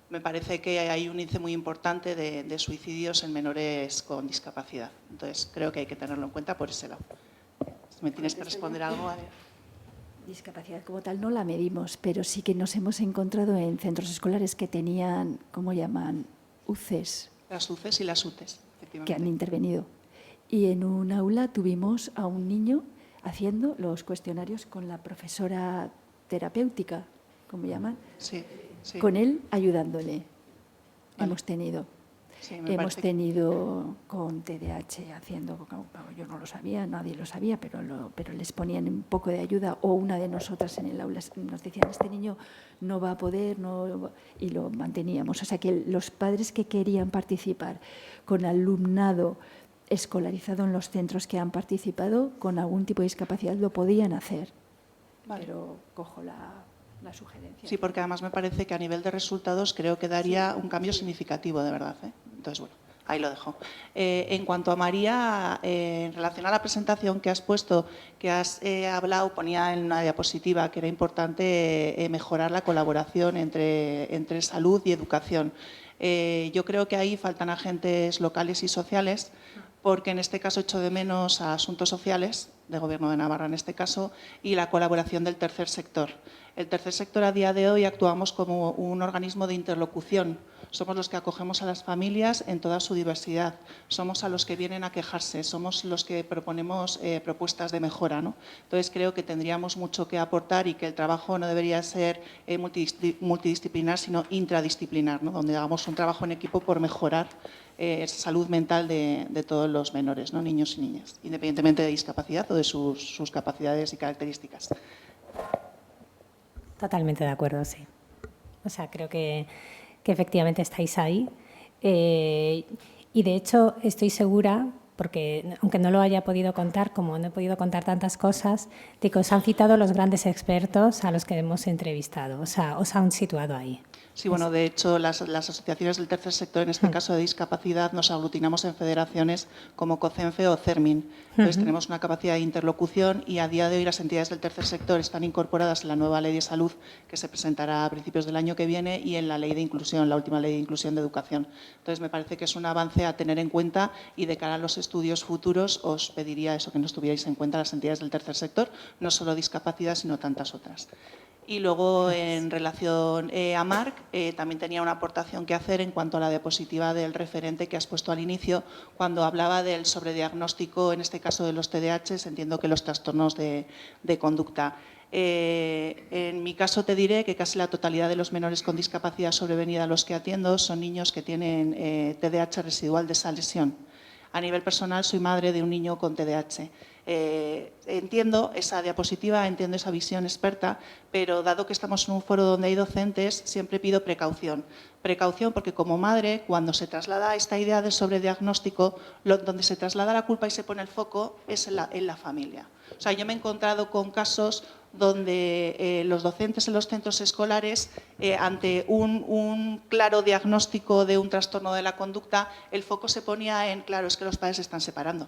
Me parece que hay un índice muy importante de suicidios en menores con discapacidad. Entonces creo que hay que tenerlo en cuenta por ese lado. Si me tienes que responder algo, a ver. Discapacidad como tal no la medimos, pero sí que nos hemos encontrado en centros escolares que tenían, ¿cómo llaman? UCES. Las UCES y las UTES, efectivamente. Que han intervenido. Y en un aula tuvimos a un niño haciendo los cuestionarios con la profesora terapéutica, ¿cómo llaman? Sí, sí. Con él ayudándole. Vale. Hemos tenido. Sí, me Hemos parece tenido con TDAH haciendo, yo no lo sabía, nadie lo sabía, pero les ponían un poco de ayuda, o una de nosotras en el aula nos decían, este niño no va a poder, y lo manteníamos. O sea que los padres que querían participar con alumnado escolarizado en los centros que han participado con algún tipo de discapacidad lo podían hacer. Vale. Pero cojo la sugerencia. Sí, porque además me parece que a nivel de resultados creo que daría un cambio significativo, de verdad. Entonces, bueno, ahí lo dejo. En cuanto a María, en relación a la presentación que has puesto, que has hablado, ponía en una diapositiva que era importante mejorar la colaboración entre salud y educación. Yo creo que ahí faltan agentes locales y sociales, porque en este caso echo de menos a asuntos sociales, del Gobierno de Navarra en este caso, y la colaboración del tercer sector. El tercer sector a día de hoy actuamos como un organismo de interlocución. Somos los que acogemos a las familias en toda su diversidad. Somos a los que vienen a quejarse, somos los que proponemos propuestas de mejora, ¿no? Entonces creo que tendríamos mucho que aportar y que el trabajo no debería ser multidisciplinar, sino intradisciplinar, ¿no? Donde hagamos un trabajo en equipo por mejorar esa salud mental de todos los menores, ¿no? Niños y niñas, independientemente de discapacidad o de sus capacidades y características. Totalmente de acuerdo, sí. O sea, creo que efectivamente estáis ahí. Y de hecho estoy segura, porque aunque no lo haya podido contar, como no he podido contar tantas cosas, de que os han citado los grandes expertos a los que hemos entrevistado. O sea, os han situado ahí. Sí, bueno, de hecho, las asociaciones del tercer sector, en este caso de discapacidad, nos aglutinamos en federaciones como COCENFE o CERMIN. Entonces, tenemos una capacidad de interlocución y a día de hoy las entidades del tercer sector están incorporadas en la nueva Ley de Salud que se presentará a principios del año que viene y en la Ley de Inclusión, la última Ley de Inclusión de Educación. Entonces, me parece que es un avance a tener en cuenta y de cara a los estudios futuros os pediría eso, que nos tuvierais en cuenta las entidades del tercer sector, no solo discapacidad, sino tantas otras. Y luego, en relación a Marc, también tenía una aportación que hacer en cuanto a la diapositiva del referente que has puesto al inicio, cuando hablaba del sobrediagnóstico, en este caso de los TDAH, entiendo que los trastornos de conducta. En mi caso te diré que casi la totalidad de los menores con discapacidad sobrevenida a los que atiendo son niños que tienen TDAH residual de esa lesión. A nivel personal, soy madre de un niño con TDAH. Entiendo esa diapositiva, entiendo esa visión experta, pero dado que estamos en un foro donde hay docentes, siempre pido precaución. Precaución porque como madre, cuando se traslada esta idea del sobrediagnóstico, donde se traslada la culpa y se pone el foco es en la familia. O sea, yo me he encontrado con casos donde los docentes en los centros escolares, ante un claro diagnóstico de un trastorno de la conducta, el foco se ponía en, claro, es que los padres se están separando,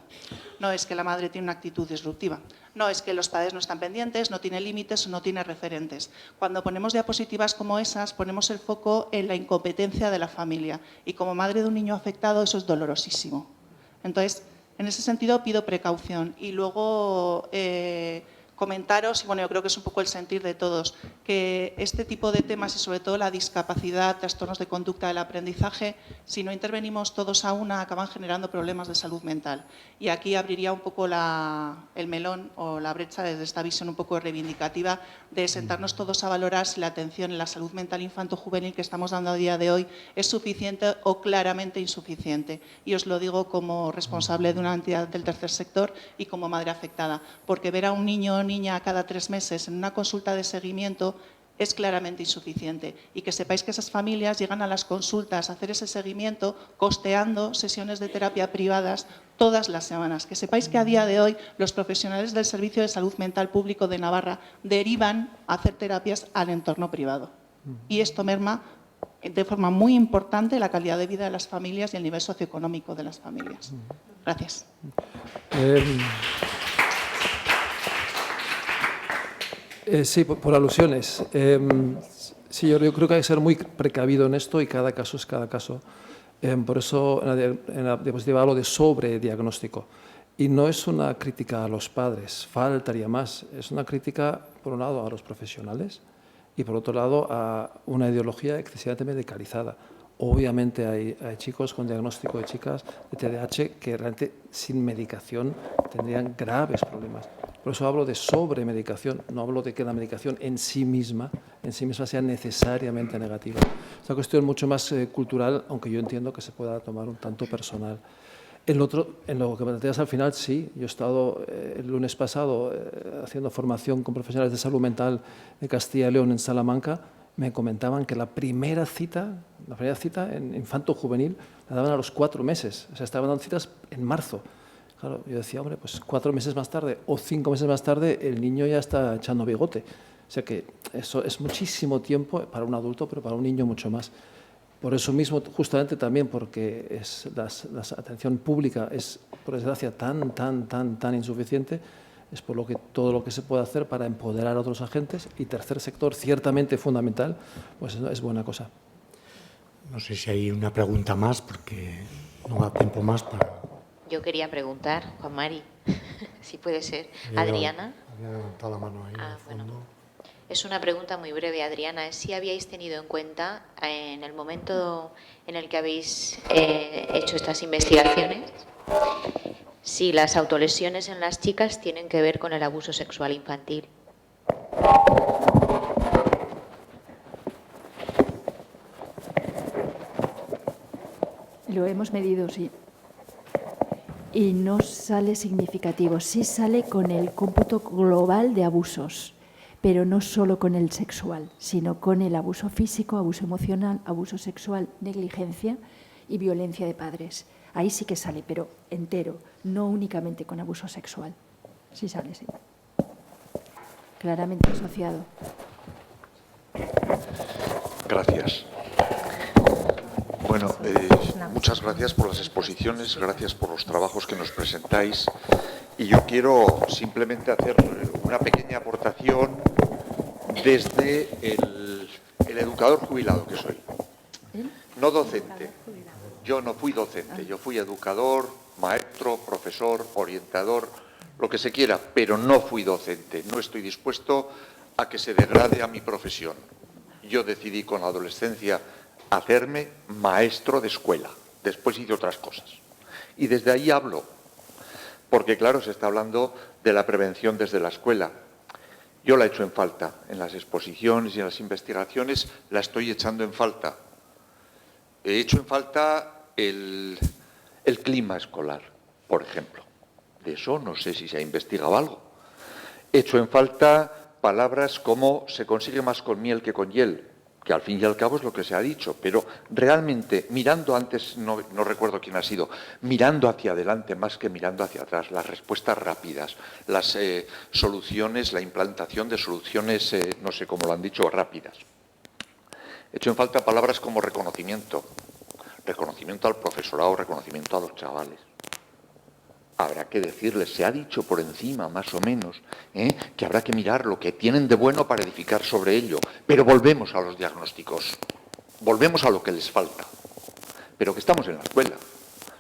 no es que la madre tiene una actitud disruptiva, no es que los padres no están pendientes, no tiene límites o no tiene referentes. Cuando ponemos diapositivas como esas, ponemos el foco en la incompetencia de la familia y como madre de un niño afectado eso es dolorosísimo. Entonces, en ese sentido pido precaución y luego comentaros, y bueno, yo creo que es un poco el sentir de todos, que este tipo de temas y sobre todo la discapacidad, trastornos de conducta del aprendizaje, si no intervenimos todos a una, acaban generando problemas de salud mental. Y aquí abriría un poco el melón o la brecha desde esta visión un poco reivindicativa de sentarnos todos a valorar si la atención en la salud mental infanto-juvenil que estamos dando a día de hoy es suficiente o claramente insuficiente. Y os lo digo como responsable de una entidad del tercer sector y como madre afectada, porque ver a un niño o niña cada 3 meses en una consulta de seguimiento es claramente insuficiente y que sepáis que esas familias llegan a las consultas a hacer ese seguimiento costeando sesiones de terapia privadas todas las semanas. Que sepáis que a día de hoy los profesionales del Servicio de Salud Mental Público de Navarra derivan a hacer terapias al entorno privado y esto merma de forma muy importante la calidad de vida de las familias y el nivel socioeconómico de las familias. Gracias. Sí, por alusiones. Sí, yo creo que hay que ser muy precavido en esto y cada caso es cada caso. Por eso en la diapositiva hablo de sobrediagnóstico. Y no es una crítica a los padres, faltaría más. Es una crítica, por un lado, a los profesionales y, por otro lado, a una ideología excesivamente medicalizada. Obviamente hay chicos con diagnóstico de chicas de TDAH que realmente sin medicación tendrían graves problemas. Por eso hablo de sobremedicación, no hablo de que la medicación en sí misma sea necesariamente negativa. Es una cuestión mucho más cultural, aunque yo entiendo que se pueda tomar un tanto personal. En lo que planteas al final, sí. Yo he estado el lunes pasado haciendo formación con profesionales de salud mental de Castilla y León en Salamanca. Me comentaban que la primera cita en infanto-juvenil la daban a los 4 meses. O sea, estaban dando citas en marzo. Claro, yo decía, hombre, pues 4 meses más tarde o 5 meses más tarde el niño ya está echando bigote. O sea que eso es muchísimo tiempo para un adulto, pero para un niño mucho más. Por eso mismo, justamente también porque la atención pública es, por desgracia, tan insuficiente, es por lo que todo lo que se puede hacer para empoderar a otros agentes. Y tercer sector, ciertamente fundamental, pues es buena cosa. No sé si hay una pregunta más, porque no da tiempo más para... Yo quería preguntar, Juan Mari, si puede ser. Adriana. Había levantado la mano ahí al fondo. Bueno. Es una pregunta muy breve, Adriana. Es si habíais tenido en cuenta, en el momento en el que habéis hecho estas investigaciones, si las autolesiones en las chicas tienen que ver con el abuso sexual infantil. Lo hemos medido, sí. Y no sale significativo. Sí sale con el cómputo global de abusos, pero no solo con el sexual, sino con el abuso físico, abuso emocional, abuso sexual, negligencia y violencia de padres. Ahí sí que sale, pero entero, no únicamente con abuso sexual. Sí sale, sí. Claramente asociado. Gracias. Bueno, muchas gracias por las exposiciones, gracias por los trabajos que nos presentáis. Y yo quiero simplemente hacer una pequeña aportación desde el educador jubilado que soy. No docente. Yo no fui docente, yo fui educador, maestro, profesor, orientador, lo que se quiera, pero no fui docente. No estoy dispuesto a que se degrade a mi profesión. Yo decidí con la adolescencia hacerme maestro de escuela. Después hice otras cosas. Y desde ahí hablo, porque claro, se está hablando de la prevención desde la escuela. Yo la echo en falta en las exposiciones y en las investigaciones, la estoy echando en falta. He hecho en falta el clima escolar, por ejemplo. De eso no sé si se ha investigado algo. He hecho en falta palabras como se consigue más con miel que con hiel, que al fin y al cabo es lo que se ha dicho, pero realmente mirando antes, no recuerdo quién ha sido, mirando hacia adelante más que mirando hacia atrás, las respuestas rápidas, las soluciones, la implantación de soluciones, no sé cómo lo han dicho, rápidas. He hecho en falta palabras como reconocimiento al profesorado, reconocimiento a los chavales. Habrá que decirles, se ha dicho por encima, más o menos, que habrá que mirar lo que tienen de bueno para edificar sobre ello. Pero volvemos a los diagnósticos, volvemos a lo que les falta. Pero que estamos en la escuela.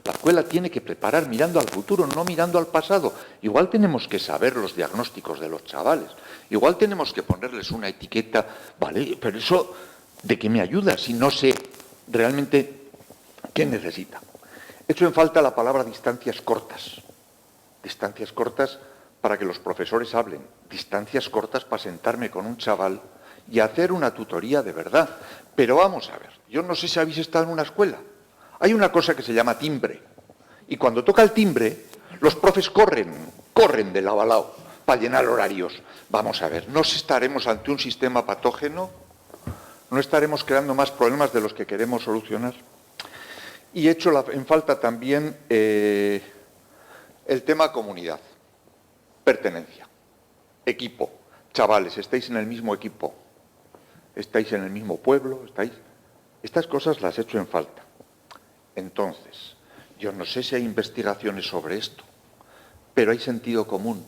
La escuela tiene que preparar mirando al futuro, no mirando al pasado. Igual tenemos que saber los diagnósticos de los chavales. Igual tenemos que ponerles una etiqueta, ¿vale? Pero eso, ¿de qué me ayuda si no sé realmente qué necesita? He hecho en falta la palabra distancias cortas. Distancias cortas para que los profesores hablen. Distancias cortas para sentarme con un chaval y hacer una tutoría de verdad. Pero vamos a ver, yo no sé si habéis estado en una escuela. Hay una cosa que se llama timbre. Y cuando toca el timbre, los profes corren de lado a lado para llenar horarios. Vamos a ver, ¿no estaremos ante un sistema patógeno? ¿No estaremos creando más problemas de los que queremos solucionar? Y he hecho en falta también el tema comunidad, pertenencia, equipo. Chavales, estáis en el mismo equipo, estáis en el mismo pueblo, estas cosas las he hecho en falta. Entonces, yo no sé si hay investigaciones sobre esto, pero hay sentido común.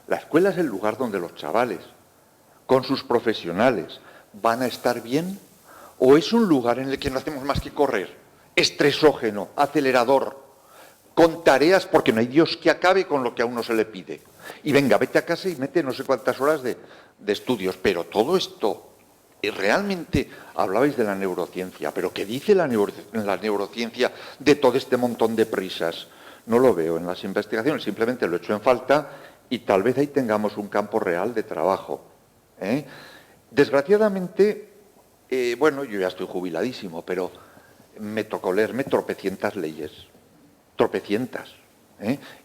La escuela es el lugar donde los chavales, con sus profesionales, van a estar bien, o es un lugar en el que no hacemos más que correr. Estresógeno, acelerador, con tareas, porque no hay Dios que acabe con lo que a uno se le pide. Y venga, vete a casa y mete no sé cuántas horas de estudios. Pero todo esto, realmente hablabais de la neurociencia, pero ¿qué dice la neurociencia de todo este montón de prisas? No lo veo en las investigaciones, simplemente lo echo en falta y tal vez ahí tengamos un campo real de trabajo. Desgraciadamente, bueno, yo ya estoy jubiladísimo, pero me tocó leerme tropecientas leyes, tropecientas,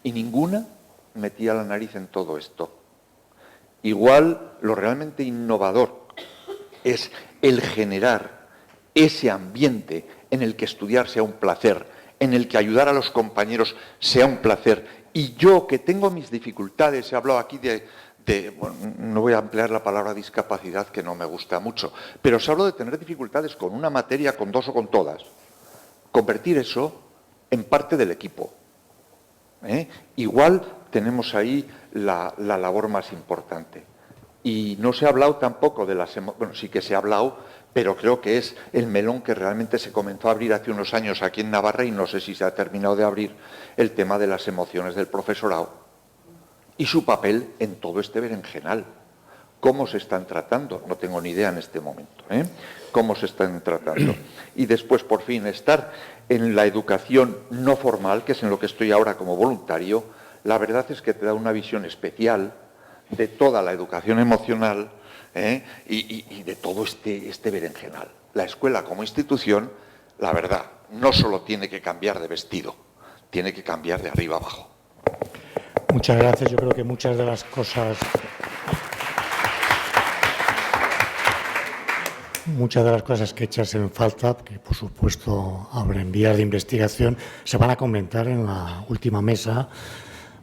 y ninguna metía la nariz en todo esto. Igual, lo realmente innovador es el generar ese ambiente en el que estudiar sea un placer, en el que ayudar a los compañeros sea un placer. Y yo, que tengo mis dificultades, he hablado aquí bueno, no voy a emplear la palabra discapacidad, que no me gusta mucho, pero se habla de tener dificultades con una materia, con dos o con todas. Convertir eso en parte del equipo. Igual tenemos ahí la labor más importante. Y no se ha hablado tampoco de las emociones, bueno, sí que se ha hablado, pero creo que es el melón que realmente se comenzó a abrir hace unos años aquí en Navarra y no sé si se ha terminado de abrir, el tema de las emociones del profesorado y su papel en todo este berenjenal. ¿Cómo se están tratando? No tengo ni idea en este momento. ¿Cómo se están tratando? Y después, por fin, estar en la educación no formal, que es en lo que estoy ahora como voluntario, la verdad es que te da una visión especial de toda la educación emocional y de todo este berenjenal. La escuela como institución, la verdad, no solo tiene que cambiar de vestido, tiene que cambiar de arriba abajo. Muchas gracias. Yo creo que muchas de las cosas que echas en falta, que por supuesto abren vías de investigación, se van a comentar en la última mesa,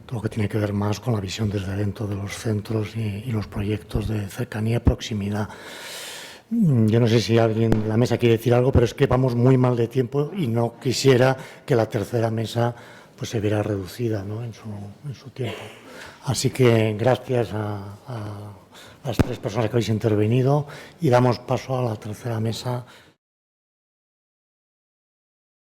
todo lo que tiene que ver más con la visión desde dentro de los centros y los proyectos de cercanía y proximidad. Yo no sé si alguien de la mesa quiere decir algo, pero es que vamos muy mal de tiempo y no quisiera que la tercera mesa pues se viera reducida, ¿no?, en su tiempo. Así que gracias a las tres personas que habéis intervenido y damos paso a la tercera mesa.